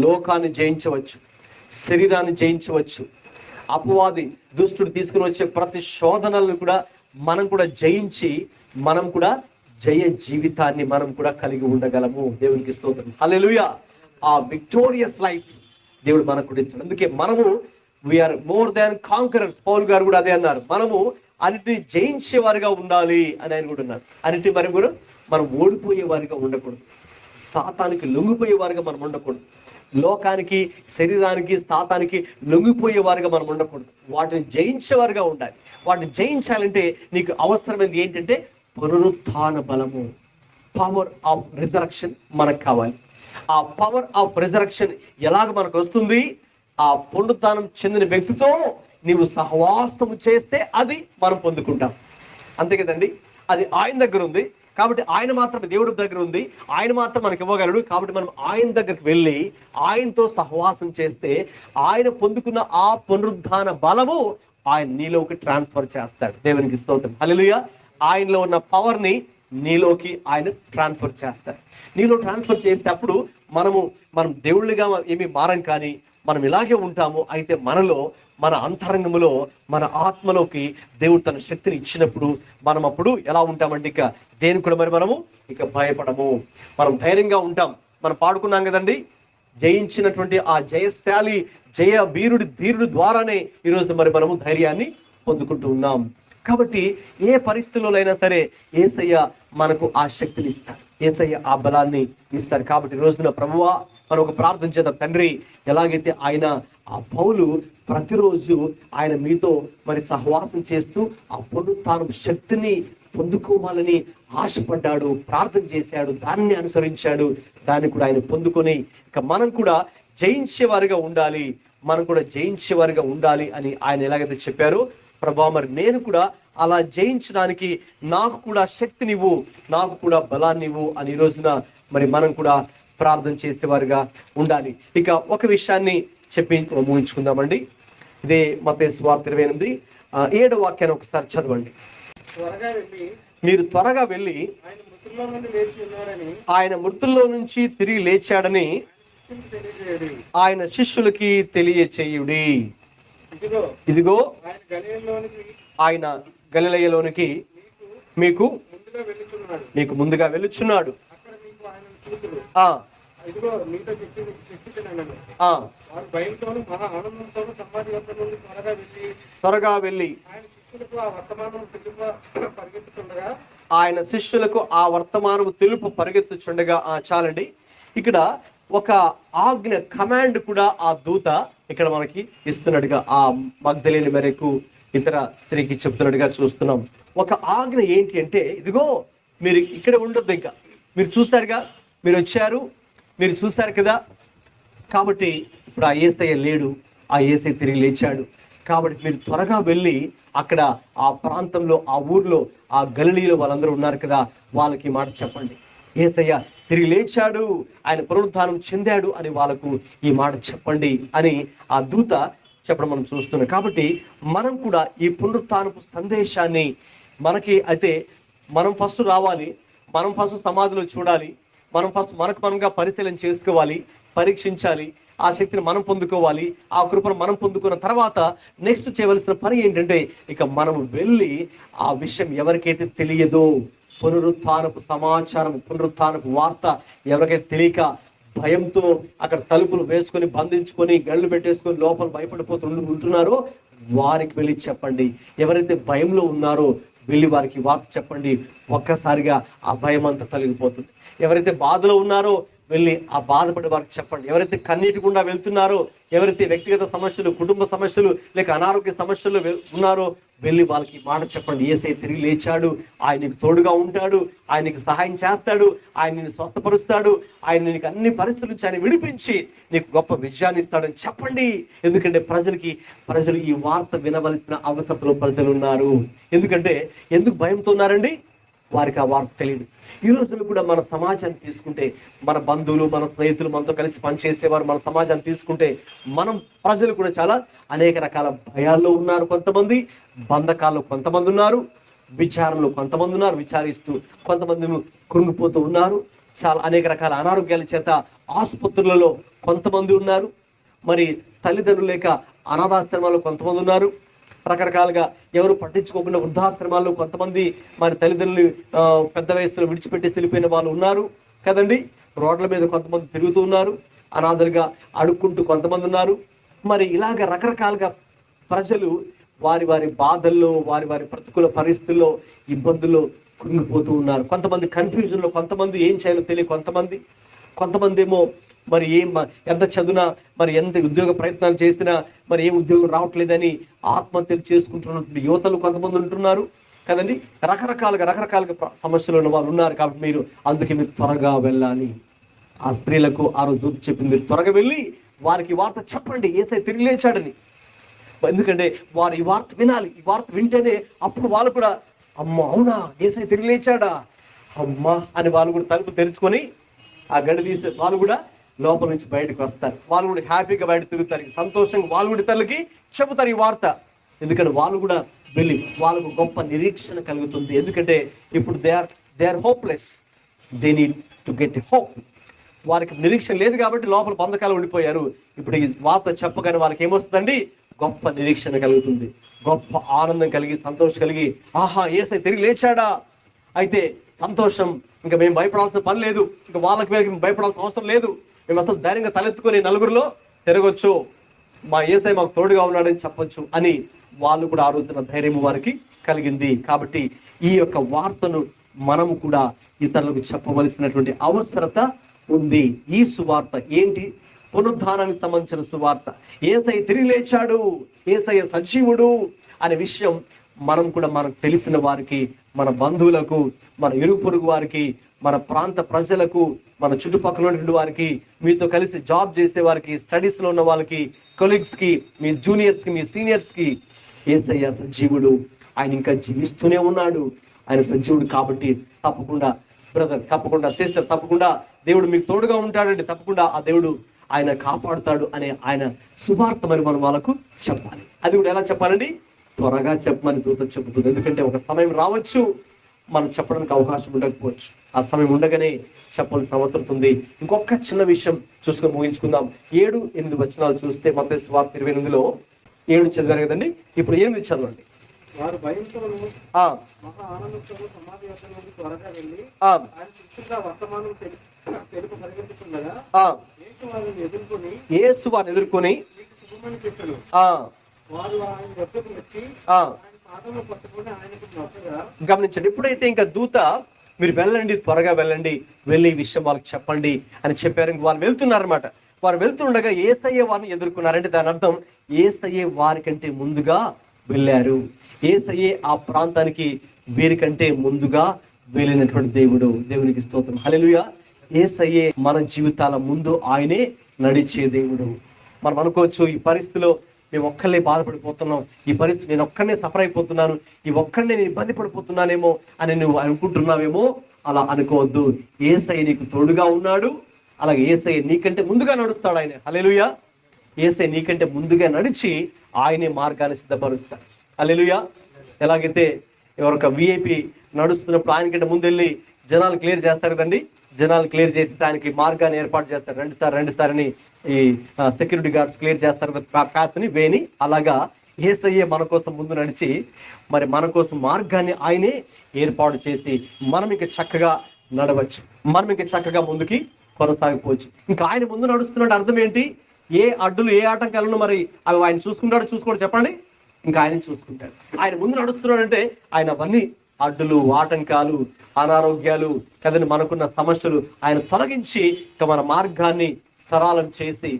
లోకాన్ని జయించవచ్చు, శరీరాన్ని జయించవచ్చు, అపవాది దుష్టుడు తీసుకుని వచ్చే ప్రతి శోధనలను కూడా మనం కూడా జయించి మనం కూడా జయ జీవితాన్ని మనం కూడా కలిగి ఉండగలము. దేవునికి స్తోత్రం, హల్లెలూయా. ఆ విక్టోరియస్ లైఫ్ దేవుడు మనకు కూడా ఇస్తాడు. అందుకే మనము వీఆర్ మోర్ దాన్ కాంకరర్స్. పౌలు గారు కూడా అదే అన్నారు, మనము అన్నిటిని జయించేవారిగా ఉండాలి అని ఆయన కూడా ఉన్నారు. అన్నిటి మరి కూడా మనం ఓడిపోయే వారిగా ఉండకూడదు, సాతానికి లొంగిపోయేవారిగా మనం ఉండకూడదు, లోకానికి శరీరానికి సాతానికి లొంగిపోయేవారిగా మనం ఉండకూడదు. వాటిని జయించేవారుగా ఉండాలి. వాటిని జయించాలంటే నీకు అవసరమైనది ఏంటంటే పునరుత్థాన బలము, పవర్ ఆఫ్ రిజరక్షన్ మనకు కావాలి. ఆ పవర్ ఆఫ్ రిజరక్షన్ ఎలాగ మనకు వస్తుంది? ఆ పునరుత్థానం చెందిన వ్యక్తితో నీవు సహవాసము చేస్తే అది మనం పొందుకుంటాం. అంతే కదండి, అది ఆయన దగ్గర ఉంది కాబట్టి ఆయన మాత్రమే దేవుడి దగ్గర ఉంది, ఆయన మాత్రం మనకి ఇవ్వగలడు. కాబట్టి మనం ఆయన దగ్గరికి వెళ్ళి ఆయనతో సహవాసం చేస్తే ఆయన పొందుకున్న ఆ పునరుద్ధాన బలము ఆయన నీలోకి ట్రాన్స్ఫర్ చేస్తాడు. దేవునికి స్తోత్రం, హల్లెలూయా. ఆయనలో ఉన్న పవర్ ని నీలోకి ఆయన ట్రాన్స్ఫర్ చేస్తాడు. నీలో ట్రాన్స్ఫర్ చేస్తే అప్పుడు మనం దేవుళ్ళుగా ఏమి మారం, కానీ మనం ఇలాగే ఉంటాము. అయితే మన అంతరంగములో మన ఆత్మలోకి దేవుడు తన శక్తిని ఇచ్చినప్పుడు మనం అప్పుడు ఎలా ఉంటామంటే ఇక దేనికి కూడా మరి మనము ఇక భయపడము, మనం ధైర్యంగా ఉంటాం. మనం పాడుకున్నాం కదండి, జయించినటువంటి ఆ జయశాలి జయ వీరుడి ధీరుడి ద్వారానే ఈరోజు మరి మనము ధైర్యాన్ని పొందుకుంటూ ఉన్నాం. కాబట్టి ఏ పరిస్థితుల్లోనైనా సరే యేసయ్య మనకు ఆ శక్తిని ఇస్తాడు, యేసయ్య ఆ బలాన్ని ఇస్తారు. కాబట్టి ఈ రోజున ప్రభువా మనం ఒక ప్రార్థన చేద్దాం. తండ్రి, ఎలాగైతే ఆయన ఆ పౌలు ప్రతిరోజు ఆయన మీతో మరి సహవాసం చేస్తూ ఆ పునరుత్థాన శక్తిని పొందుకోవాలని ఆశపడ్డాడు, ప్రార్థన చేశాడు, దాన్ని అనుసరించాడు, దాన్ని కూడా ఆయన పొందుకొని ఇక మనం కూడా జయించేవారిగా ఉండాలి, మనం కూడా జయించేవారిగా ఉండాలి అని ఆయన ఎలాగైతే చెప్పారో, ప్రభా మరి నేను కూడా అలా జయించడానికి నాకు కూడా శక్తినివ్వు, నాకు కూడా బలాన్నివ్వు అని ఈ రోజున మరి మనం కూడా ప్రార్థన చేసేవారుగా ఉండాలి. ఇక ఒక విషయాన్ని చెప్పి ముగించుకుందామండి. ఇదే మత్తయి సువార్త 28:7 వాక్యాన్ని ఒకసారి చదవండి. మీరు త్వరగా వెళ్ళి ఆయన మృతుల్లో నుంచి తిరిగి లేచాడని ఆయన శిష్యులకి తెలియచేయుడి. ఇదిగో ఆయన గలిలయలోనికి మీకు ముందుగా వెళ్ళుచున్నాడు. త్వరగా వెళ్ళి ఆయన శిష్యులకు ఆ వర్తమానము తెలుపు పరిగెత్తుచుండగా. చాలండి, ఇక్కడ ఒక ఆజ్ఞ, కమాండ్ కూడా ఆ దూత ఇక్కడ మనకి ఇస్తున్నట్టుగా ఆ మగ్దలేని మేరకు ఇతర స్త్రీకి చెప్తున్నట్టుగా చూస్తున్నాం. ఒక ఆజ్ఞ ఏంటి అంటే, ఇదిగో మీరు ఇక్కడ ఉండొద్దు, ఇంకా మీరు చూశారుగా, మీరు వచ్చారు, మీరు చూశారు కదా, కాబట్టి ఇప్పుడు ఆ యేసయ్య లేడు, ఆ యేసయ్య తిరిగి లేచాడు. కాబట్టి మీరు త్వరగా వెళ్ళి అక్కడ ఆ ప్రాంతంలో, ఆ ఊర్లో, ఆ గలిలీలో వాళ్ళందరూ ఉన్నారు కదా, వాళ్ళకి మాట చెప్పండి, యేసయ్య తిరిగి లేచాడు, ఆయన పునరుత్థానం చెందాడు అని వాళ్ళకు ఈ మాట చెప్పండి అని ఆ దూత చెప్పడం మనం చూస్తున్నాం. కాబట్టి మనం కూడా ఈ పునరుత్థానపు సందేశాన్ని మనకి అయితే మనం ఫస్ట్ రావాలి, మనం ఫస్ట్ సమాధిలో చూడాలి, మనం ఫస్ట్ మనగా పరిశీలన చేసుకోవాలి, పరీక్షించాలి, ఆ శక్తిని మనం పొందుకోవాలి, ఆ కృపను మనం పొందుకున్న తర్వాత నెక్స్ట్ చేయవలసిన పని ఏంటంటే ఇక మనం వెళ్ళి ఆ విషయం ఎవరికైతే తెలియదో, పునరుత్థానపు సమాచారం, పునరుత్థానపు వార్త ఎవరికైతే తెలియక భయంతో అక్కడ తలుపులు వేసుకొని బంధించుకొని గళ్ళు పెట్టేసుకొని లోపల ఉంటున్నారో వారికి వెళ్ళి చెప్పండి. ఎవరైతే భయంలో ఉన్నారో వెళ్ళి వారికి వార్త చెప్పండి. ఒక్కసారిగా ఆ భయం అంతా తొలగిపోతుంది. ఎవరైతే బాధలో ఉన్నారో వెళ్ళి ఆ బాధపడే వారికి చెప్పండి. ఎవరైతే కన్నీటి గుండా వెళ్తున్నారో, ఎవరైతే వ్యక్తిగత సమస్యలు, కుటుంబ సమస్యలు లేక అనారోగ్య సమస్యలు ఉన్నారో వెళ్ళి వాళ్ళకి మాట చెప్పండి. యేసయ్య తిరిగి లేచాడు, ఆయన నీకు తోడుగా ఉంటాడు, ఆయన నీకు సహాయం చేస్తాడు, ఆయన నిన్ను స్వస్థపరుస్తాడు, ఆయన నీకు అన్ని పరిస్థితుల నుంచి ఆయన విడిపించి నీకు గొప్ప విజయాన్ని ఇస్తాడని చెప్పండి. ఎందుకంటే ప్రజలు ఈ వార్త వినవలసిన అవసరంలో ప్రజలు ఉన్నారు. ఎందుకు భయంతో ఉన్నారండి? వారికి ఆ వార్త తెలియదు. ఈ రోజుల్లో కూడా మన సమాజాన్ని తీసుకుంటే, మన బంధువులు, మన స్నేహితులు, మనతో కలిసి పనిచేసేవారు, మన సమాజాన్ని తీసుకుంటే ప్రజలు కూడా చాలా అనేక రకాల భయాల్లో ఉన్నారు. కొంతమంది బంధకాల్లో కొంతమంది ఉన్నారు, విచారణలో కొంతమంది ఉన్నారు, విచారిస్తూ కొంతమంది కృంగిపోతూ ఉన్నారు. చాలా అనేక రకాల అనారోగ్యాల చేత ఆసుపత్రులలో కొంతమంది ఉన్నారు. మరి తల్లిదండ్రులు లేక అనాథాశ్రమాల్లో కొంతమంది ఉన్నారు. రకరకాలుగా ఎవరు పట్టించుకోకుండా వృద్ధాశ్రమాల్లో కొంతమంది మరి తల్లిదండ్రులు పెద్ద వయసులో విడిచిపెట్టి వెళ్ళిపోయిన వాళ్ళు ఉన్నారు కదండి. రోడ్ల మీద కొంతమంది తిరుగుతూ ఉన్నారు. అనాథలుగా అడుక్కుంటూ కొంతమంది ఉన్నారు. మరి ఇలాగ రకరకాలుగా ప్రజలు వారి వారి బాధల్లో, వారి వారి ప్రతికూల పరిస్థితుల్లో, ఇబ్బందుల్లో కుంగిపోతూ ఉన్నారు. కొంతమంది కన్ఫ్యూజన్లో, కొంతమంది ఏం చేయాలో తెలియ కొంతమంది ఏమో మరి ఎంత చదువునా, మరి ఎంత ఉద్యోగ ప్రయత్నాలు చేసినా మరి ఏం ఉద్యోగం రావట్లేదని ఆత్మహత్యలు చేసుకుంటున్నటువంటి యువతలు కొంతమంది ఉంటున్నారు కదండి. రకరకాలుగా సమస్యలు ఉన్న వాళ్ళు ఉన్నారు. కాబట్టి మీరు అందుకే మీరు త్వరగా వెళ్ళాలి. ఆ స్త్రీలకు ఆ రోజు దూత చెప్పింది, మీరు త్వరగా వెళ్ళి వారికి వార్త చెప్పండి, యేసయ్య తిరిగి లేచాడని. ఎందుకంటే వారు ఈ వార్త వినాలి. ఈ వార్త వింటేనే అప్పుడు వాళ్ళు కూడా అమ్మ అవునా యేసయ్య తిరిగి లేచాడా అమ్మా అని వాళ్ళు కూడా తలుపు తెరుచుకొని ఆ గడి తీసే వాళ్ళు కూడా లోపల నుంచి బయటకు వస్తారు. వాళ్ళు కూడా హ్యాపీగా బయట తిరుగుతారు, సంతోషంగా వాళ్ళు కూడా ఇతరులకి చెబుతారు ఈ వార్త. ఎందుకంటే వాళ్ళు కూడా వెళ్ళి వాళ్ళకు గొప్ప నిరీక్షణ కలుగుతుంది. ఎందుకంటే ఇప్పుడు they are hopeless, they need to get hope. వారికి నిరీక్షణ లేదు కాబట్టి లోపల బంధకాలు ఉండిపోయారు. ఇప్పుడు ఈ వార్త చెప్పగానే వాళ్ళకి ఏమొస్తుందండి? గొప్ప నిరీక్షణ కలుగుతుంది, గొప్ప ఆనందం కలిగి, సంతోషం కలిగి, ఆహా యేసయ్య తిరిగి లేచాడా, అయితే సంతోషం, ఇంకా మేము భయపడాల్సిన పని లేదు, ఇంకా వాళ్ళకి భయపడాల్సిన అవసరం లేదు, మేము అసలు ధైర్యంగా తలెత్తుకొని నలుగురిలో తిరగొచ్చు, మా యేసయ్య మాకు తోడుగా ఉన్నాడని చెప్పొచ్చు అని వాళ్ళు కూడా ఆ రోజున ధైర్యం వారికి కలిగింది. కాబట్టి ఈ యొక్క వార్తను మనము కూడా ఇతరులకు చెప్పవలసినటువంటి అవసరత ఉంది. ఈ సువార్త ఏంటి? పునరుద్ధానానికి సంబంధించిన సువార్త. యేసయ్య తిరిగి లేచాడు, యేసయ్య సజీవుడు అనే విషయం మనం కూడా మనకు తెలిసిన వారికి, మన బంధువులకు, మన ఇరుగు పొరుగు వారికి, మన ప్రాంత ప్రజలకు, మన చుట్టుపక్కల ఉన్నటువంటి వారికి, మీతో కలిసి జాబ్ చేసే వారికి, స్టడీస్లో ఉన్న వాళ్ళకి, కొలీగ్స్కి, మీ జూనియర్స్కి, మీ సీనియర్స్కి యేసయ్య సజీవుడు, ఆయన ఇంకా జీవిస్తూనే ఉన్నాడు, ఆయన సజీవుడు. కాబట్టి తప్పకుండా బ్రదర్, తప్పకుండా సిస్టర్, తప్పకుండా దేవుడు మీకు తోడుగా ఉంటాడండి, తప్పకుండా ఆ దేవుడు ఆయన కాపాడుతాడు అనే ఆయన సువార్త మరి మనం వాళ్ళకు చెప్పాలి. అది కూడా ఎలా చెప్పాలండి? త్వరగా చెప్పమని దూత చెబుతుంది. ఎందుకంటే ఒక సమయం రావచ్చు మనం చెప్పడానికి అవకాశం ఉండకపోవచ్చు. ఆ సమయం ఉండగానే చెప్పాల్సిన అవసరం ఉంది. ఇంకొక చిన్న విషయం చూసుకొని ముగించుకుందాం. 7-8 వచనాలు చూస్తే మత్తయి సువార్త 28లో 7 చదివారు కదండి, ఇప్పుడు 8 చదవండి. వారు భయంతో మహా ఆనందంతో సమాధి వద్ద నుండి త్వరగా వెళ్ళి ఆయన శిష్యులుగా వర్తమానం తెలుపు పరిగెత్తుతుండగా యేసు వారిని ఎదుర్కొని శుభమని చెప్పారు. వారు ఆయన వద్దకు వచ్చి పాదములు పట్టుకొని ఆయనకు మొక్కగా. గమనించండి, ఎప్పుడైతే ఇంకా దూత మీరు వెళ్ళండి, త్వరగా వెళ్ళండి, వెళ్ళి ఈ విషయం వాళ్ళకి చెప్పండి అని చెప్పారు. ఇంక వాళ్ళు వెళ్తున్నారన్నమాట. వారు వెళ్తుండగా యేసయ్య వారిని ఎదుర్కొన్నారంటే దాని అర్థం యేసయ్య వారికంటే ముందుగా వెళ్ళారు. యేసయ్యే ఆ ప్రాంతానికి వీరికంటే ముందుగా వెళ్ళినటువంటి దేవుడు. దేవునికి స్తోత్రం, హల్లెలూయా. యేసయ్యే మన జీవితాల ముందు ఆయనే నడిచే దేవుడు. మనం అనుకోవచ్చు ఈ పరిస్థితిలో మేము ఒక్కళ్ళే బాధపడిపోతున్నాం, ఈ పరిస్థితి నేను ఒక్కడనే సఫర్ అయిపోతున్నాను, ఈ ఒక్కడనే నేను ఇబ్బంది పడిపోతున్నానేమో అని నువ్వు అనుకుంటున్నావేమో. అలా అనుకోవద్దు. యేసయ్య నీకు తోడుగా ఉన్నాడు. అలాగే యేసయ్య నీకంటే ముందుగా నడుస్తాడు ఆయన. హల్లెలూయా. యేసయ్య నీకంటే ముందుగా నడిచి ఆయనే మార్గాన్ని సిద్ధపరుస్తాడు. హల్లెలూయా. ఎలాగైతే ఎవరొక విఐపి నడుస్తున్నప్పుడు ఆయనకంటే ముందు వెళ్ళి జనాలు క్లియర్ చేస్తారు కదండి, జనాలు క్లియర్ చేసి ఆయనకి మార్గాన్ని ఏర్పాటు చేస్తారు. రెండు సార్ అని ఈ సెక్యూరిటీ గార్డ్స్ క్లియర్ చేస్తారు పాత్ని, వేని. అలాగా యేసయ్యే మన కోసం ముందు నడిచి మరి మన కోసం మార్గాన్ని ఆయనే ఏర్పాటు చేసి మనం ఇంక చక్కగా నడవచ్చు, మనం ఇంక చక్కగా ముందుకి కొనసాగిపోవచ్చు. ఇంకా ఆయన ముందు నడుస్తున్నట్టు అర్థం ఏంటి? ఏ అడ్డులు ఏ ఆటంకాలను మరి అవి ఆయన చూసుకోండి చెప్పండి. ఇంకా ఆయన చూసుకుంటాడు. ఆయన ముందు నడుస్తున్నాడంటే ఆయన అవన్నీ అడ్డులు, ఆటంకాలు, అనారోగ్యాలు కదండి, మనకున్న సమస్యలు ఆయన తొలగించి ఇక మన మార్గాన్ని సరళం చేసి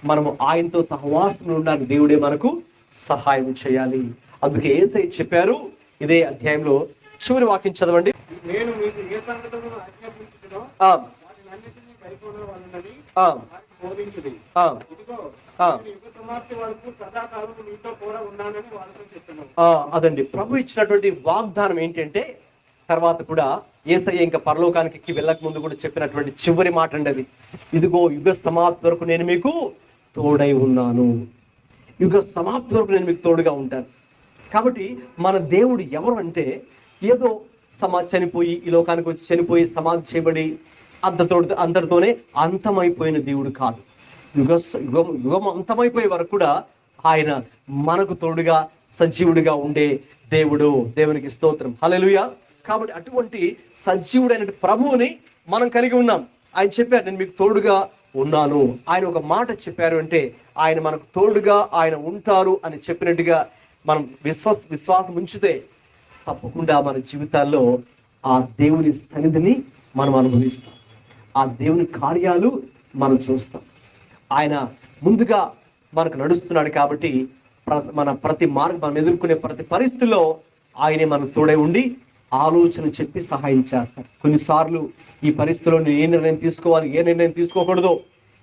మనము ఆయనతో సహవాసం ఉండడానికి దేవుడే మనకు సహాయం చేయాలి. అందుకే యేసయ్య చెప్పారు, ఇదే అధ్యాయంలో చివరి వాక్యం చదవండి. నేను మీకు ఏ సంగతులను ఆజ్ఞాపించుదునో వాటినన్నిటినీ పరిపూర్ణ వాళ్ళని బోధించుడి. ఇదిగో యుగ సమాప్తి వరకు సదాకాలం మీతో కూడా ఉన్నానని వాళ్ళతో చెప్తున్నాను. అదండి ప్రభు ఇచ్చినటువంటి వాగ్దానం ఏంటంటే, తర్వాత కూడా యేసయ్య ఇంకా పరలోకానికి వెళ్ళక ముందు కూడా చెప్పినటువంటి చివరి మాట అండి అది. ఇదిగో యుగ సమాప్తి వరకు నేను మీకు తోడై ఉన్నాను, యుగ సమాప్తి వరకు నేను మీకు తోడుగా ఉంటాను. కాబట్టి మన దేవుడు ఎవరు అంటే, ఏదో చనిపోయి ఈ లోకానికి వచ్చి చనిపోయి సమాధి చేయబడి అంతటితోనే అంతమైపోయిన దేవుడు కాదు. యుగం అంతమైపోయే వరకు కూడా ఆయన మనకు తోడుగా సజీవుడిగా ఉండే దేవుడు. దేవునికి స్తోత్రం, హల్లెలూయా. కాబట్టి అటువంటి సజీవుడైన ప్రభువుని మనం కలిగి ఉన్నాం. ఆయన చెప్పారు, నేను మీకు తోడుగా ఉన్నాను. ఆయన ఒక మాట చెప్పారు అంటే ఆయన మనకు తోడుగా ఆయన ఉంటారు అని చెప్పినట్టుగా మనం విశ్వాసం ఉంచితే తప్పకుండా మన జీవితాల్లో ఆ దేవుని సన్నిధిని మనం అనుభవిస్తాం. ఆ దేవుని కార్యాలు మనం చూస్తాం. ఆయన ముందుగా మనకు నడుస్తున్నాడు కాబట్టి మనం ఎదుర్కొనే ప్రతి పరిస్థితుల్లో ఆయనే మనకు తోడై ఉండి ఆలోచన చెప్పి సహాయం చేస్తారు. కొన్నిసార్లు ఈ పరిస్థితిలో నేను ఏ నిర్ణయం తీసుకోవాలి, ఏ నిర్ణయం తీసుకోకూడదు,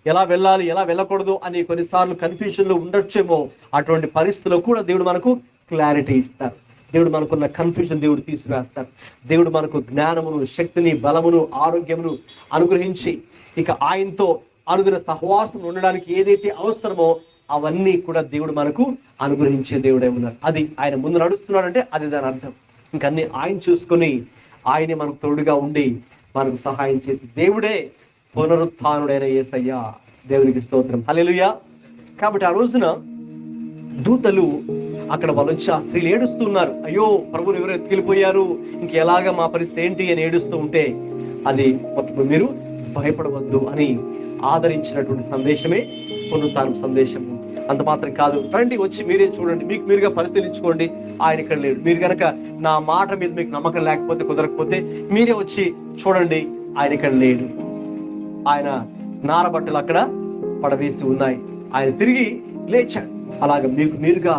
ఎలా వెళ్ళాలి, ఎలా వెళ్ళకూడదు అని కొన్నిసార్లు కన్ఫ్యూజన్లో ఉండొచ్చేమో. అటువంటి పరిస్థితుల్లో కూడా దేవుడు మనకు క్లారిటీ ఇస్తారు. దేవుడు మనకున్న కన్ఫ్యూజన్ దేవుడు తీసివేస్తారు. దేవుడు మనకు జ్ఞానమును, శక్తిని, బలమును, ఆరోగ్యమును అనుగ్రహించి ఇక ఆయనతో అనుదిన సహవాసం ఉండడానికి ఏదైతే అవసరమో అవన్నీ కూడా దేవుడు మనకు అనుగ్రహించే దేవుడే ఉన్నారు. అది ఆయన ముందు నడుస్తున్నాడంటే అది దాని అర్థం. ఇంకన్నీ ఆయన చూసుకొని ఆయనే మనకు తోడుగా ఉండి మనకు సహాయం చేసి దేవుడే పునరుత్థానుడైన యేసయ్య. దేవునికి స్తోత్రం, హల్లెలూయా. కాబట్టి ఆ రోజున దూతలు అక్కడ వాళ్ళు వచ్చి ఆ స్త్రీలు ఏడుస్తున్నారు. అయ్యో ప్రభువుని ఎవరు ఎత్తుకెళ్ళిపోయారు, ఇంకెలాగా మా పరిస్థితి ఏంటి అని ఏడుస్తూ ఉంటే అది మీరు భయపడవద్దు అని ఆదరించినటువంటి సందేశమే పునరుత్థానం సందేశము. అంత మాత్రం కాదు, రండి వచ్చి మీరే చూడండి, మీకు మీరుగా పరిశీలించుకోండి, ఆయన ఇక్కడ లేడు. మీరు కనుక నా మాట మీద మీకు నమ్మకం లేకపోతే, కుదరకపోతే మీరే వచ్చి చూడండి, ఆయన ఇక్కడ లేడు. ఆయన నారబట్టలు అక్కడ పడవేసి ఉన్నాయి. ఆయన తిరిగి లేచాడు. అలాగ మీకు మీరుగా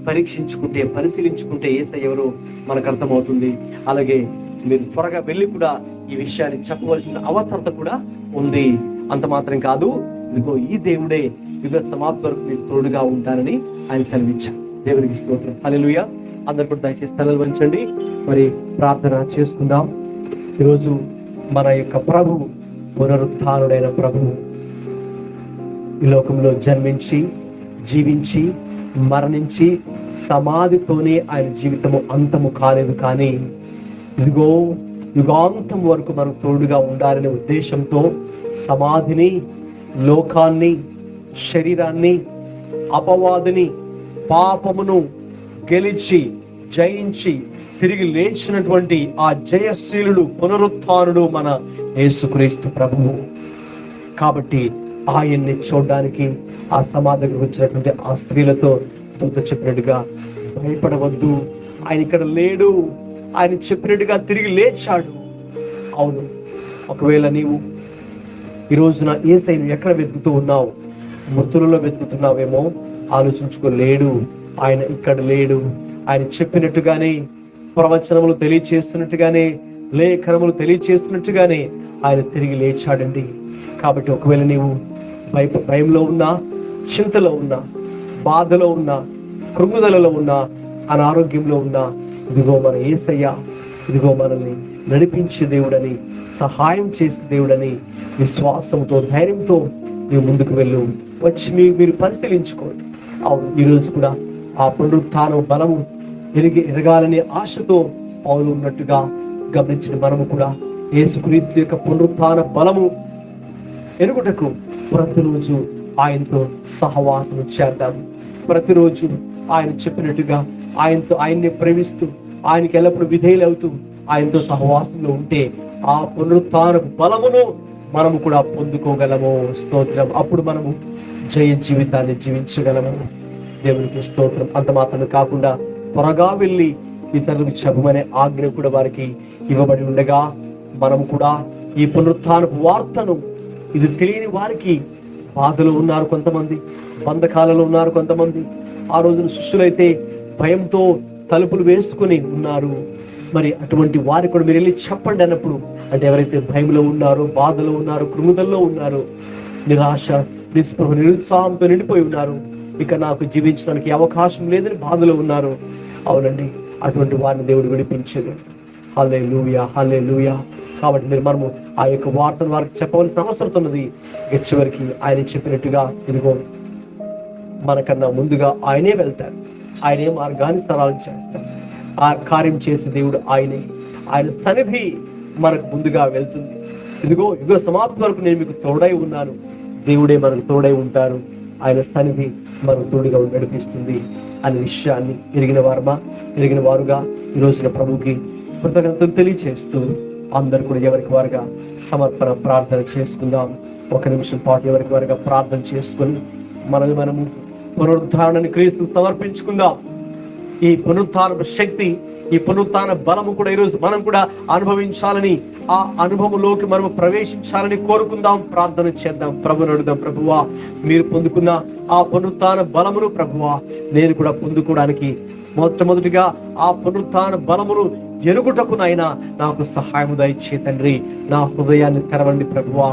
పరీక్షించుకుంటే, పరిశీలించుకుంటే యేసయ్య ఎవరో మనకు అర్థమవుతుంది. అలాగే మీరు త్వరగా వెళ్ళి కూడా ఈ విషయాన్ని చెప్పవలసిన అవసరత కూడా ఉంది. అంత మాత్రం కాదు, ఇదిగో ఈ దేవుడే యుగ సమాప్తి వరకు మీకు తోడుగా ఉంటానని ఆయన సెలవిచ్చారు. దేవునికి స్తోత్రం, హల్లెలూయా. అందరు కూడా దయచేసి తలలు వంచండి, మరి ప్రార్థన చేసుకుందాం. ఈరోజు మన యొక్క ప్రభువు, పునరుత్థానుడైన ప్రభువు ఈ లోకంలో జన్మించి, జీవించి, మరణించి, సమాధితోనే ఆయన జీవితము అంతము కాలేదు. కానీ ఇదిగో యుగాంతం వరకు మనకు తోడుగా ఉండాలనే ఉద్దేశంతో సమాధిని, లోకాన్ని, శరీరాన్ని, అపవాదిని, పాపమును గెలిచి జయించి తిరిగి లేచినటువంటి ఆ జయశీలుడు, పునరుత్థానుడు మన యేసుక్రీస్తు ప్రభువు. కాబట్టి ఆయన్ని చూడడానికి ఆ సమాధి దగ్గరకు వచ్చినటువంటి ఆ స్త్రీలతో దూత చెప్పినట్టుగా భయపడవద్దు, ఆయన ఇక్కడ లేడు, ఆయన చెప్పినట్టుగా తిరిగి లేచాడు. అవును, ఒకవేళ నీవు ఈ రోజున యేసయ్యను ఎక్కడ వెతుకుతూ ఉన్నావు? మృతులలో వెతుకుతున్నావేమో, ఆలోచించుకోలేడు. ఆయన ఇక్కడ లేడు. ఆయన చెప్పినట్టుగానే, ప్రవచనములు తెలియచేస్తున్నట్టుగానే, లేఖనములు తెలియచేస్తున్నట్టుగానే ఆయన తిరిగి లేచాడండి. కాబట్టి ఒకవేళ నీవు భయంలో ఉన్నా, చింతలో ఉన్నా, బాధలో ఉన్నా, కృంగుదలలో ఉన్నా, అనారోగ్యంలో ఉన్నా, ఇదిగో మన యేసయ్య, ఇదిగో మనల్ని నడిపించే దేవుడని, సహాయం చేసే దేవుడని విశ్వాసంతో, ధైర్యంతో నీవు ముందుకు వెళ్ళు. వచ్చి మీరు పరిశీలించుకోండి. అవును, ఈరోజు కూడా ఆ పునరుత్థానం బలము ఎరగాలనే ఆశతో పౌలు ఉన్నట్టుగా గమనించిన మనము కూడా యేసుక్రీస్తు యొక్క పునరుత్థాన బలము ఎరుగుటకు ప్రతిరోజు ఆయనతో సహవాసం చేద్దాం. ప్రతిరోజు ఆయన చెప్పినట్టుగా ఆయన్ని ప్రేమిస్తూ, ఆయనకి ఎల్లప్పుడూ విధేయులవుతూ ఆయనతో సహవాసంలో ఉంటే ఆ పునరుత్థాన బలమును మనము కూడా పొందుకోగలము. స్తోత్రం. అప్పుడు మనము జయ జీవితాన్ని జీవించగలము. దేవునికి స్తోత్రం. అంత మాత్రమే కాకుండా త్వరగా వెళ్ళి ఇతరులకు చెప్పమనే ఆజ్ఞ కూడా వారికి ఇవ్వబడి ఉండగా మనము కూడా ఈ పునరుత్థానపు వార్తను, ఇది తెలియని వారికి, బాధలో ఉన్నారు కొంతమంది, బంధకాలలో ఉన్నారు కొంతమంది. ఆ రోజున శిష్యులైతే భయంతో తలుపులు వేసుకుని ఉన్నారు. మరి అటువంటి వారికి కూడా మీరు వెళ్ళి చెప్పండి అన్నప్పుడు, అంటే ఎవరైతే భయంలో ఉన్నారో, బాధలో ఉన్నారో, కృంగుదల్లో ఉన్నారో, నిరాశ, నిస్పృహ, నిరుత్సాహంతో నిండిపోయి ఉన్నారు, ఇక నాకు జీవించడానికి అవకాశం లేదని బాధలో ఉన్నారు, అవునండి, అటువంటి వారిని దేవుడు విడిపించాడు. హల్లెలూయా, హల్లెలూయా. కాబట్టి మనము ఆ యొక్క వార్తను వారికి చెప్పవలసిన అవసరం ఉన్నది. చివరికి ఆయన చెప్పినట్టుగా ఇదిగో మనకన్నా ముందుగా ఆయనే వెళ్తాడు. ఆయనే మార్గాన్ని సరళం చేస్తాడు. ఆ కార్యం చేసే దేవుడు ఆయనే. ఆయన సన్నిధి మనకు ముందుగా వెళ్తుంది. ఇదిగో యుగ సమాప్తి వరకు నేను మీకు తోడై ఉన్నాను. దేవుడే మనకు తోడై ఉంటారు. ఆయన సన్నిధి మనకు తోడుగా నడిపిస్తుంది అనే విషయాన్ని ఎరిగిన వారుగా ఈ రోజున ప్రభుకి కృతజ్ఞతలు తెలియచేస్తూ అందరు కూడా ఎవరికి వారుగా సమర్పణ ప్రార్థన చేసుకుందాం. 1 నిమిషం పాటు ఎవరికి వారుగా ప్రార్థన చేసుకొని మనము పునరుద్ధారణని క్రీస్తు సమర్పించుకుందాం. ఈ పునరుద్ధాన శక్తి, ఈ పునరుద్ధాన బలము కూడా ఈరోజు మనం కూడా అనుభవించాలని, ఆ అనుభవంలోకి మనం ప్రవేశించాలని కోరుకుందాం. ప్రార్థన చేద్దాం. ప్రభువుని అడుగుదాం. ప్రభువా, మీరు పొందుకున్న ఆ పునరుద్ధాన బలమును ప్రభువా నేను కూడా పొందుకోవడానికి మొట్టమొదటిగా ఆ పునరుద్ధాన బలమును ఎరుగుటకు నాయనా నాకు సహాయము దయచే తండ్రి. నా హృదయాన్ని తెరవండి ప్రభువా.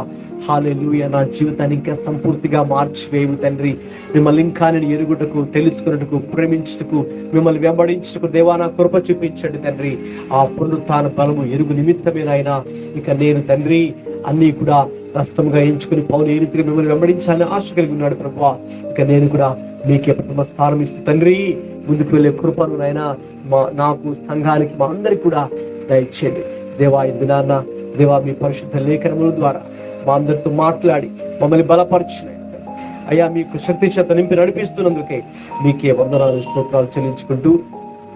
హల్లెలూయా. నా జీవితాన్ని ఇంకా సంపూర్తిగా మార్చివేయు తండ్రి. మిమ్మల్ని ఇంకా నేను ఎరుగుటకు, తెలుసుకున్నట్టుకు, ప్రేమించుటకు, మిమ్మల్ని వెంబడించుటకు దేవా నా కృప చూపించండి తండ్రి. ఆ పునరుత్థాన బలము ఎరుగు నిమిత్తమేనాయన ఇక నేను తండ్రి అన్నీ కూడా నష్టంగా ఎంచుకుని పౌలు ఏ రీతిగా మిమ్మల్ని వెంబడించాలని ఆశ కలిగి ఉన్నాడు ప్రభువా. ఇక నేను కూడా మీకే ప్రథమ స్థానం ఇస్తూ తండ్రి ముందుకు వెళ్ళే కృపను నాయన నాకు, సంఘానికి, మా అందరికి కూడా దయచేయండి దేవా. ఈ దినాన్న దేవా మీ పరిశుద్ధ లేఖనముల ద్వారా మా అందరితో మాట్లాడి మమ్మల్ని బలపరిచిన అయ్యా మీకు శక్తి చేత నింపి నడిపిస్తున్నందుకే మీకే వందనాలు, స్తోత్రాలు చెల్లించుకుంటూ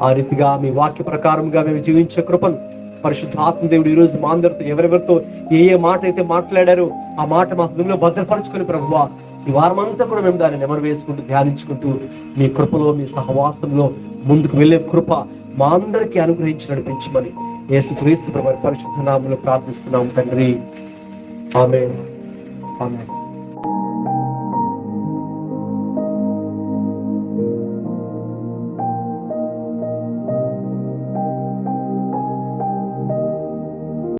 ఆ రీతిగా మీ వాక్య ప్రకారంగా మేము జీవించే కృపను పరిశుద్ధ ఆత్మదేవుడు ఈ రోజు మా అందరితో ఎవరెవరితో ఏ మాట అయితే మాట్లాడారో ఆ మాట మా హృదయంలో భద్రపరుచుకొని ప్రభువా ఈ వారమంతా కూడా మేము దాన్ని నెమరు వేసుకుంటూ ధ్యానించుకుంటూ మీ కృపలో, మీ సహవాసంలో ముందుకు వెళ్ళే కృప మా అందరికీ అనుగ్రహించి నడిపించమని యేసుక్రీస్తు ప్రభువు పరిశుద్ధ నామములో ప్రార్థిస్తున్నాం తండ్రి. ఆమేన్. ఆమేన్.